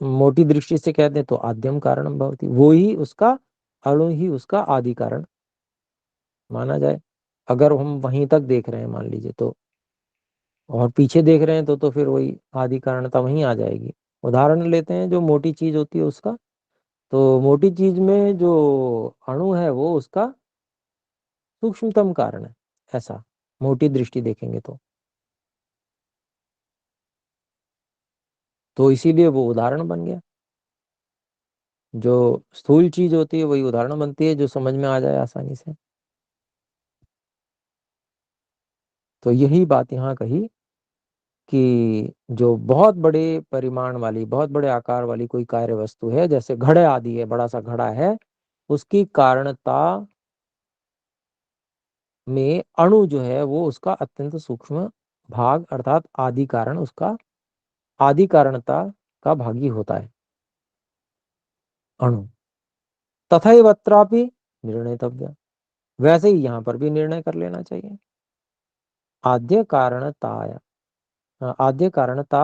मोटी दृष्टि से कहते हैं तो आद्यम कारणम भवति, वो ही उसका अणु ही उसका आदि कारण माना जाए। अगर हम वहीं तक देख रहे हैं मान लीजिए तो, और पीछे देख रहे हैं तो फिर वही आदि कारणता वहीं आ जाएगी। उदाहरण लेते हैं जो मोटी चीज होती है उसका, तो मोटी चीज में जो अणु है वो उसका सूक्ष्मतम कारण है, ऐसा मोटी दृष्टि देखेंगे तो इसीलिए वो उदाहरण बन गया। जो स्थूल चीज होती है वही उदाहरण बनती है, जो समझ में आ जाए आसानी से। तो यही बात यहाँ कही कि जो बहुत बड़े परिमाण वाली, बहुत बड़े आकार वाली कोई कार्य वस्तु है, जैसे घड़े आदि है, बड़ा सा घड़ा है, उसकी कारणता में अणु जो है वो उसका अत्यंत सूक्ष्म भाग अर्थात आदि कारण, उसका आदि कारणता का भागी होता है अणु। तथैवत्रापि निर्णयतव्य, वैसे ही यहाँ पर भी निर्णय कर लेना चाहिए। आद्य कारणताया आद्य कारणता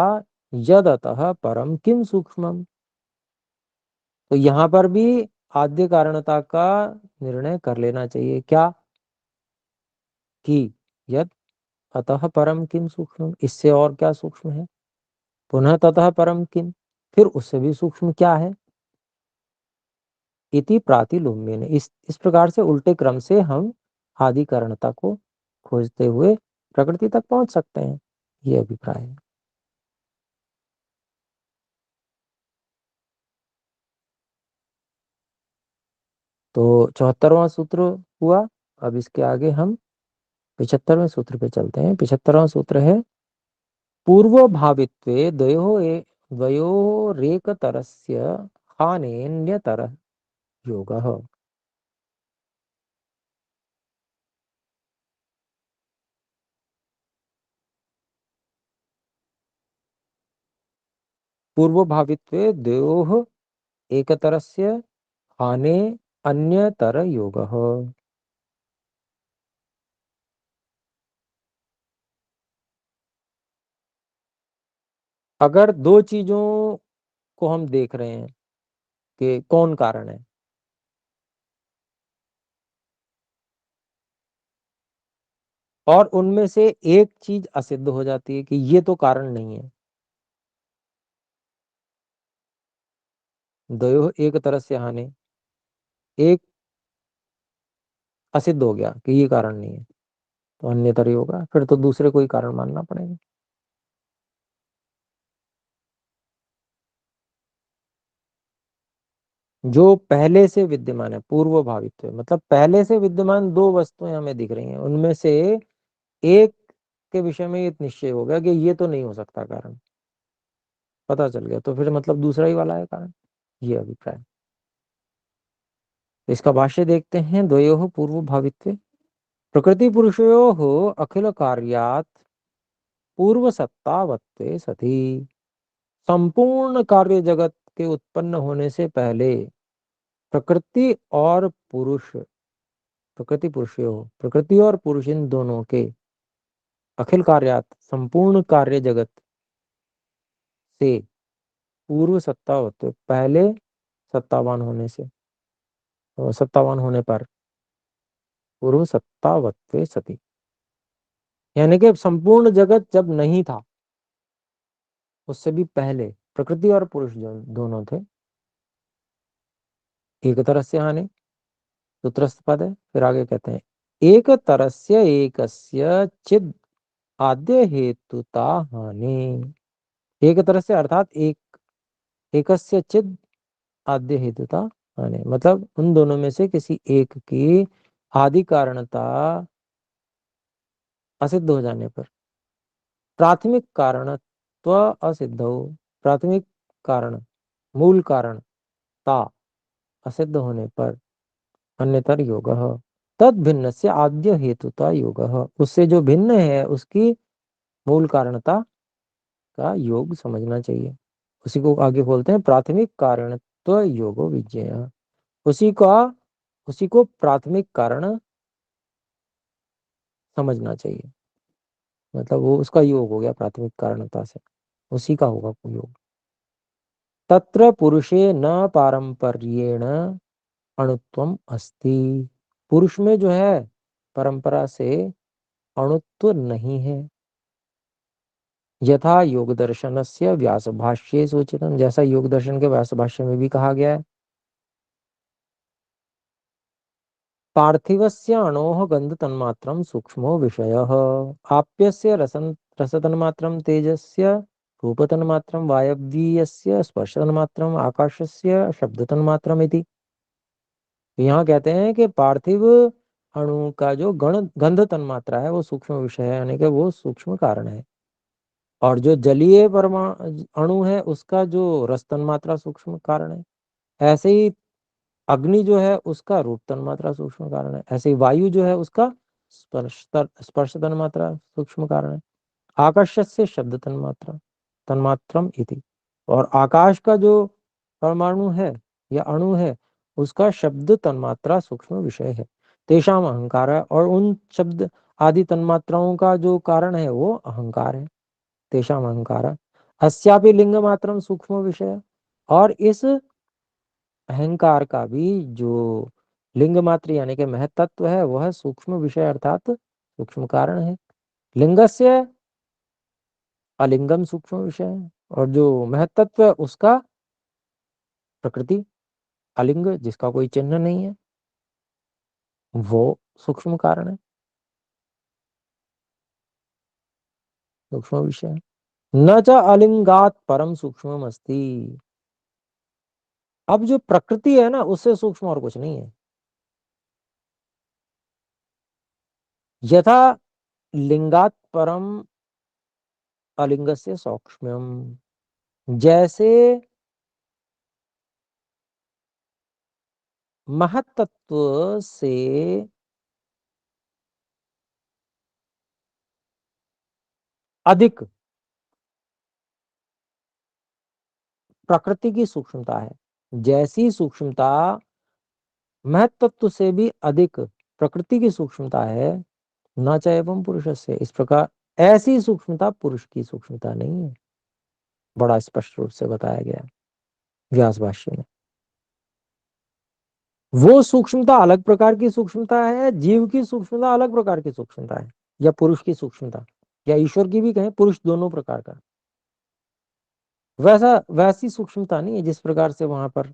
यदतः परम किम सूक्ष्मम, तो यहाँ पर भी आद्य कारणता का निर्णय कर लेना चाहिए। क्या? कि यद अतः परम किम सूक्ष्म, इससे और क्या सूक्ष्म है। पुनः ततः परम किम, फिर उससे भी सूक्ष्म क्या है। इति प्रातिलुम्बेन, इस प्रकार से उल्टे क्रम से हम आदि कारणता को खोजते हुए प्रकृति तक पहुंच सकते हैं, ये अभिप्राय है। तो 74वां सूत्र हुआ। अब इसके आगे हम 75वें सूत्र पे चलते हैं। 75वां सूत्र है पूर्व भावित्वे द्वयोरेकतरस्य हानेन्यतर योगः। पूर्व भावित्वे द्वयोः एकतरस्य हाने अन्यतर योगः। अगर दो चीजों को हम देख रहे हैं कि कौन कारण है, और उनमें से एक चीज असिद्ध हो जाती है कि ये तो कारण नहीं है, द्वयोः एक तरह से हानि, एक असिद्ध हो गया कि ये कारण नहीं है, तो अन्यतर ही होगा, फिर तो दूसरे कोई कारण मानना पड़ेगा। जो पहले से विद्यमान है, पूर्व भावित्व मतलब पहले से विद्यमान दो वस्तुएं हमें दिख रही हैं, उनमें से एक के विषय में ये निश्चय हो गया कि ये तो नहीं हो सकता कारण, पता चल गया, तो फिर मतलब दूसरा ही वाला है कारण, ये अभिप्राय। तो इसका भाष्य देखते हैं। द्वयोः पूर्व भावित्व प्रकृति पुरुषयोः अखिल कार्यात् पूर्व सत्तावत्वे सति, संपूर्ण कार्य जगत के उत्पन्न होने से पहले प्रकृति और पुरुष, प्रकृति पुरुषयोः प्रकृति और पुरुष इन दोनों के अखिल कार्यात संपूर्ण कार्य जगत से पूर्व सत्तावत्वे पहले सत्तावान होने से, सत्तावान होने पर पूर्व सत्तावत्वे सति, यानी कि संपूर्ण जगत जब नहीं था उससे भी पहले प्रकृति और पुरुष जो दोनों थे, एक तरह से हानि सूत्रस्थ पद है। फिर आगे कहते हैं एक तरस्य एकस्य चिद आद्य हेतुता हानि, एक तरह से अर्थात एक एकस्य चिद आद्य हेतुता हानि, मतलब उन दोनों में से किसी एक की आदि कारणता असिद्ध हो जाने पर, प्राथमिक कारणत्व असिद्ध हो, प्राथमिक कारण मूल कारण ता असिद्ध होने पर अन्यतर योग तद भिन्न से आद्य हेतुता योग, उससे जो भिन्न है उसकी मूल कारणता का योग समझना चाहिए। उसी को आगे बोलते हैं प्राथमिक कारणत्व योगो विज्ञेय, उसी को प्राथमिक कारण समझना चाहिए। मतलब वो उसका योग हो गया प्राथमिक कारणता से, उसी का होगा कोई योग। तत्र पुरुषे न पारंपर्येण अणुत्वम अस्ति। पुरुष में जो है परंपरा से अणुत्व नहीं है। यथा योग दर्शनस्य व्यास भाष्ये सूचितम, जैसा योग दर्शन के व्यास भाष्य में भी कहा गया है। पार्थिवस्य अणोः गंध तन्मात्रम सूक्ष्मो विषयः, आप्यस्य रसतन्मात्रम तेजस्य रूप तन्मात्रम, वायव्यस्य स्पर्श तन्मात्रम, आकाशस्य शब्द तन्मात्रम इति। यहाँ कहते हैं कि पार्थिव अणु का जो गंध तन्मात्रा है वो सूक्ष्म विषय है, यानी कि वो सूक्ष्म कारण है। और जो जलीय अणु है उसका जो रस तन्मात्रा सूक्ष्म कारण है। ऐसे ही अग्नि जो है उसका रूप तन्मात्रा सूक्ष्म कारण है। ऐसे ही वायु जो है उसका स्पर्श तन्मात्रा सूक्ष्म कारण है। आकाशस्य शब्द तन्मात्रा तन्मात्रम इति। और आकाश का जो परमाणु है या अणु है उसका शब्द तन्मात्रा सूक्ष्म विषय है। तेषाम अहंकार है, और उन शब्द आदि तन्मात्राओं का जो कारण है वो अहंकार है। तेषाम अहंकार अस्यापि लिंग मात्रम सूक्ष्म विषय। और इस अहंकार का भी जो लिंग मात्र यानी कि महतत्व है वह सूक्ष्म विषय अर्थात सूक्ष्म कारण है। लिंगस्य अलिंगम सूक्ष्म विषय है, और जो महतत्व है उसका प्रकृति अलिंग जिसका कोई चिन्ह नहीं है वो सूक्ष्म कारण है, सूक्ष्म विषय है। न च अलिंगात परम सूक्ष्म अस्ति। अब जो प्रकृति है ना उससे सूक्ष्म और कुछ नहीं है। यथा लिंगात परम अलिंगस्य सूक्ष्मम, जैसे महतत्व से अधिक प्रकृति की सूक्ष्मता है, जैसी सूक्ष्मता महतत्व से भी अधिक प्रकृति की सूक्ष्मता है, न च एवं पुरुष से, इस प्रकार ऐसी सूक्ष्मता पुरुष की सूक्ष्मता नहीं है। बड़ा स्पष्ट रूप से बताया गया व्यास भाष्य में। वो सूक्ष्मता अलग प्रकार की सूक्ष्मता है, जीव की सूक्ष्मता अलग प्रकार की सूक्ष्मता है, या पुरुष की सूक्ष्मता या ईश्वर की भी कहें, पुरुष दोनों प्रकार का। वैसी सूक्ष्मता नहीं है जिस प्रकार से वहां पर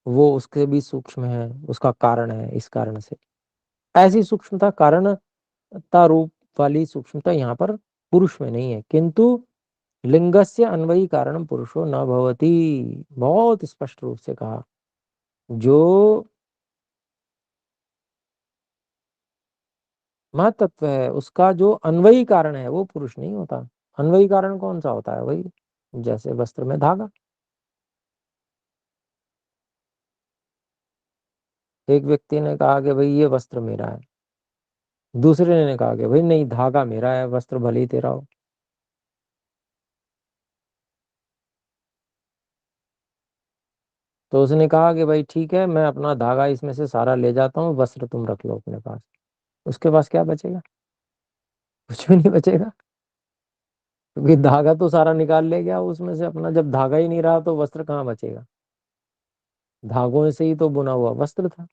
वो उसके भी सूक्ष्म है, उसका कारण है इस कारण से। ऐसी सूक्ष्मता कारणता रूप वाली सूक्ष्मता यहाँ पर पुरुष में नहीं है। किंतु लिंगस्य अन्वयी कारण पुरुषो न भवति, बहुत स्पष्ट रूप से कहा। जो महतत्व है उसका जो अन्वयी कारण है वो पुरुष नहीं होता। अन्वयी कारण कौन सा होता है? वही जैसे वस्त्र में धागा। एक व्यक्ति ने कहा कि भाई ये वस्त्र मेरा है, दूसरे ने कहा कि भाई नहीं धागा मेरा है, वस्त्र भले ही तेरा हो। तो उसने कहा कि भाई ठीक है मैं अपना धागा इसमें से सारा ले जाता हूँ, वस्त्र तुम रख लो अपने पास। उसके पास क्या बचेगा? कुछ भी नहीं बचेगा, क्योंकि धागा तो सारा निकाल ले गया उसमें से अपना। जब धागा ही नहीं रहा तो वस्त्र कहाँ बचेगा? धागों से ही तो बुना हुआ वस्त्र था।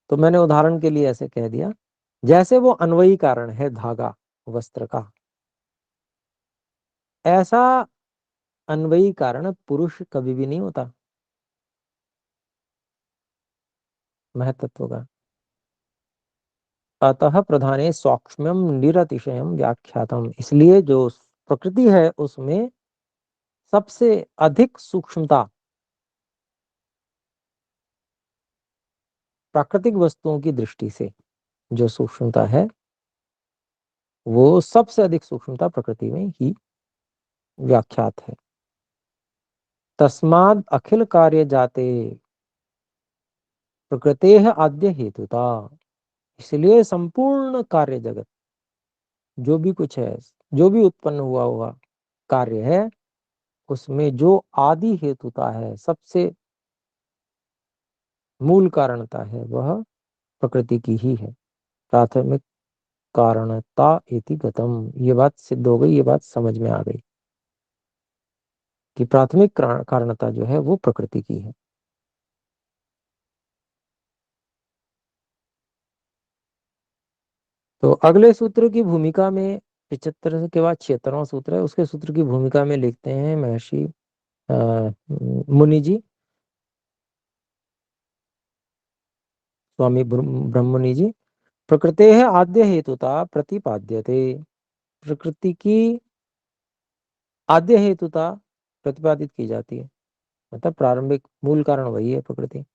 तो मैंने उदाहरण के लिए ऐसे कह दिया, जैसे वो अन्वयी कारण है धागा वस्त्र का, ऐसा अन्वयी कारण पुरुष कभी भी नहीं होता महतत्व का। अतः प्रधाने सौक्ष्म्यम निरतिशयम व्याख्यातम, इसलिए जो प्रकृति है उसमें सबसे अधिक सूक्ष्मता प्राकृतिक वस्तुओं की दृष्टि से जो सूक्ष्मता है वो सबसे अधिक सूक्ष्मता प्रकृति में ही व्याख्यात है। तस्माद अखिल कार्य जाते प्रकृते आद्य हेतुता, इसलिए संपूर्ण कार्य जगत जो भी कुछ है, जो भी उत्पन्न हुआ हुआ कार्य है, उसमें जो आदि हेतुता है, सबसे मूल कारणता है वह प्रकृति की ही है। प्राथमिक कारणता इति गतम, ये बात सिद्ध हो गई, ये बात समझ में आ गई कि प्राथमिक कारणता जो है वो प्रकृति की है। तो अगले सूत्र की भूमिका में 75 के बाद 76वां सूत्र है, उसके सूत्र की भूमिका में लिखते हैं महर्षि मुनि जी, स्वामी ब्रह्ममुनि जी। प्रकृते है आद्य हेतुता प्रतिपाद्यते, प्रकृति की आद्य हेतुता प्रतिपादित की जाती है, मतलब प्रारंभिक मूल कारण वही है प्रकृति।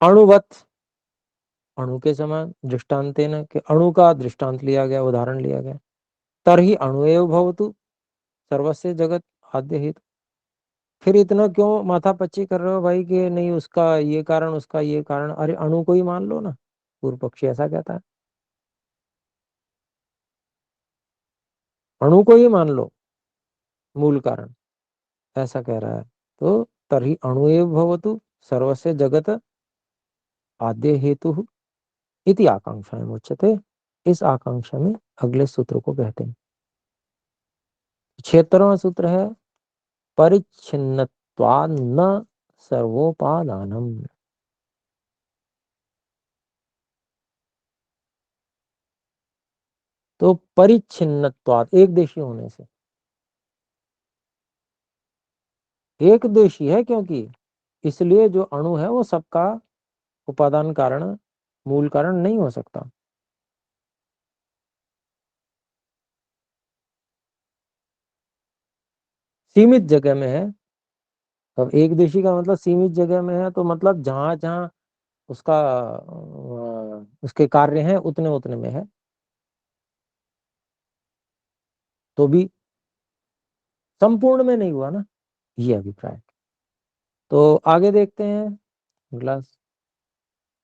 अणुवत, अणु के समान, दृष्टांतेन के अणु का दृष्टांत लिया गया, उदाहरण लिया गया। तरहि अणुएव भवतु सर्वस्य जगत आद्य हेतु। फिर इतना क्यों माथापच्ची कर रहे हो भाई कि नहीं उसका ये कारण उसका ये कारण, अरे अणु को ही मान लो ना, पूर्व पक्षी ऐसा कहता है, अणु को ही मान लो मूल कारण, ऐसा कह रहा है। तो तरहि अणुएव भवतु सर्वस्य जगत आद्य हेतु इति आकांक्षा में उच्यते। इस आकांक्षा में अगले सूत्र को कहते हैं। 76वां सूत्र है परिच्छिन्नत्वान् न सर्वोपादानम। तो परिच्छिन्नत्वात्, एक देशी होने से, एक देशी है क्योंकि, इसलिए जो अणु है वो सबका उपादान कारण मूल कारण नहीं हो सकता। सीमित जगह में है, अब एक देशी का मतलब सीमित जगह में है, तो मतलब जहां जहां उसका उसके कार्य हैं उतने उतने में है, तो भी संपूर्ण में नहीं हुआ ना, ये अभिप्राय। तो आगे देखते हैं अगला,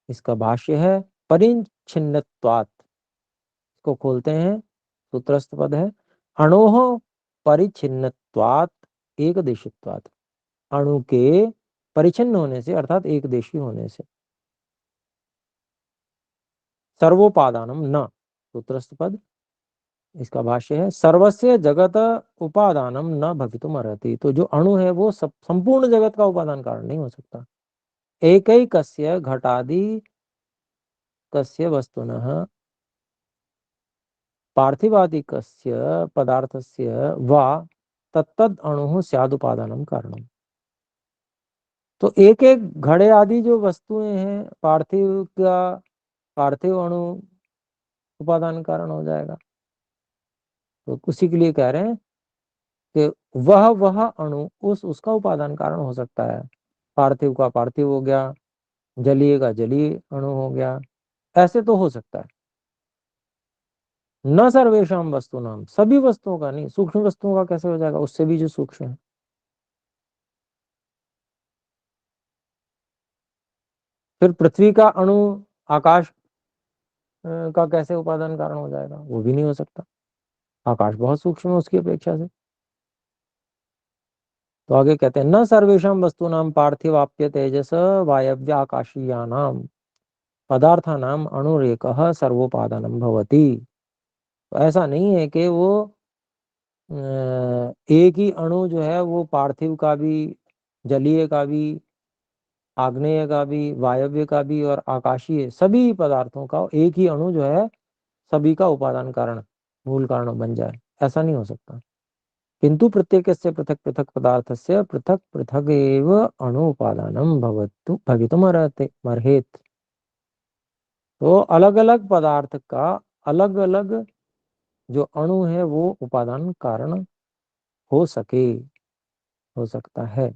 इसका भाष्य है परिच्छिन्नत्वात्, इसको खोलते हैं, सूत्रस्थ पद है अणोः परिच्छिन्नत्वात् एक देशित्वात्, अणु के परिच्छिन्न होने से अर्थात एक देशी होने से। सर्वोपादानम न, सूत्रस्थ पद, इसका भाष्य है सर्वस्य जगत उपादानम न भवितुम अर्हति। तो जो अणु है वो सब संपूर्ण जगत का उपादान कारण नहीं हो सकता। एकैकस्य घटादि कस्य वस्तुनः पार्थिवादिकस्य पदार्थस्य वा तत्तद अणुः स्यादुपादानम कारणम। तो एक एक घड़े आदि जो वस्तुएं हैं, पार्थिव का पार्थिव अणु उपादान कारण हो जाएगा। तो उसी के लिए कह रहे हैं कि वह अणु उसका उपादान कारण हो सकता है। पार्थिव का पार्थिव हो गया, जलीय का जलीय अणु हो गया, ऐसे तो हो सकता है। न सर्वेशम वस्तु नाम, सभी वस्तुओं का नहीं, सूक्ष्म वस्तुओं का कैसे हो जाएगा, उससे भी जो सूक्ष्म है। फिर पृथ्वी का अणु आकाश का कैसे उपादान कारण हो जाएगा, वो भी नहीं हो सकता, आकाश बहुत सूक्ष्म है उसकी अपेक्षा से। तो आगे कहते हैं न सर्वेशम वस्तु नाम पार्थिवाप्य तेजस वायव्य आकाशीयानाम पदार्थानाम अणुरेकः सर्वोपादानम भवति। तो ऐसा नहीं है कि वो एक ही अणु जो है वो पार्थिव का भी, जलीय का भी, आग्नेय का भी, वायव्य का भी और आकाशीय सभी पदार्थों का एक ही अणु जो है सभी का उपादान कारण मूल कारण बन जाए, ऐसा नहीं हो सकता। किंतु प्रत्येकस्य पृथक पृथक पदार्थस्य पृथक पृथक एव अणु उपादानम भवितुम अर्हेत। तो अलग अलग पदार्थ का अलग अलग जो अणु है वो उपादान कारण हो सके, हो सकता है।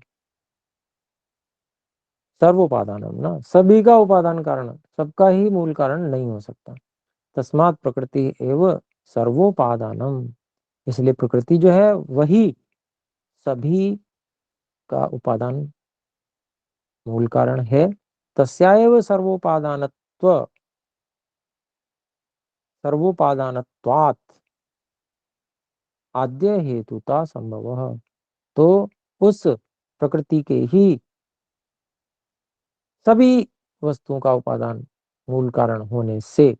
सर्वोपादानम ना, सभी का उपादान कारण, सबका ही मूल कारण नहीं हो सकता। तस्मात् प्रकृति एव सर्वोपादानम, इसलिए प्रकृति जो है वही सभी का उपादान मूल कारण है। तस्याएव सर्वोपादानत्वात् आद्य हेतुता संभव। तो उस प्रकृति के ही सभी वस्तुओं का उपादान मूल कारण होने से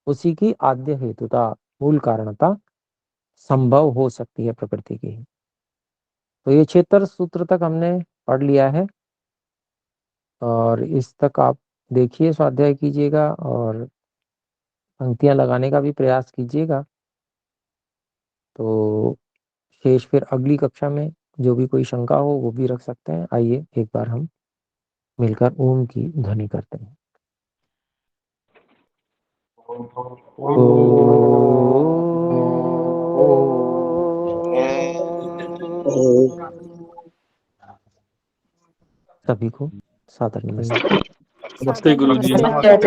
उसी की आद्य हेतुता मूल कारणता संभव हो सकती है प्रकृति की। तो ये 76 सूत्र तक हमने पढ़ लिया है और इस तक आप देखिए, स्वाध्याय कीजिएगा और पंक्तियां लगाने का भी प्रयास कीजिएगा। तो शेष फिर अगली कक्षा में जो भी कोई शंका हो वो भी रख सकते हैं। आइए एक बार हम मिलकर ओम की ध्वनि करते हैं। सभी को सादर नमस्कार। नमस्ते गुरुजी। नमस्ते।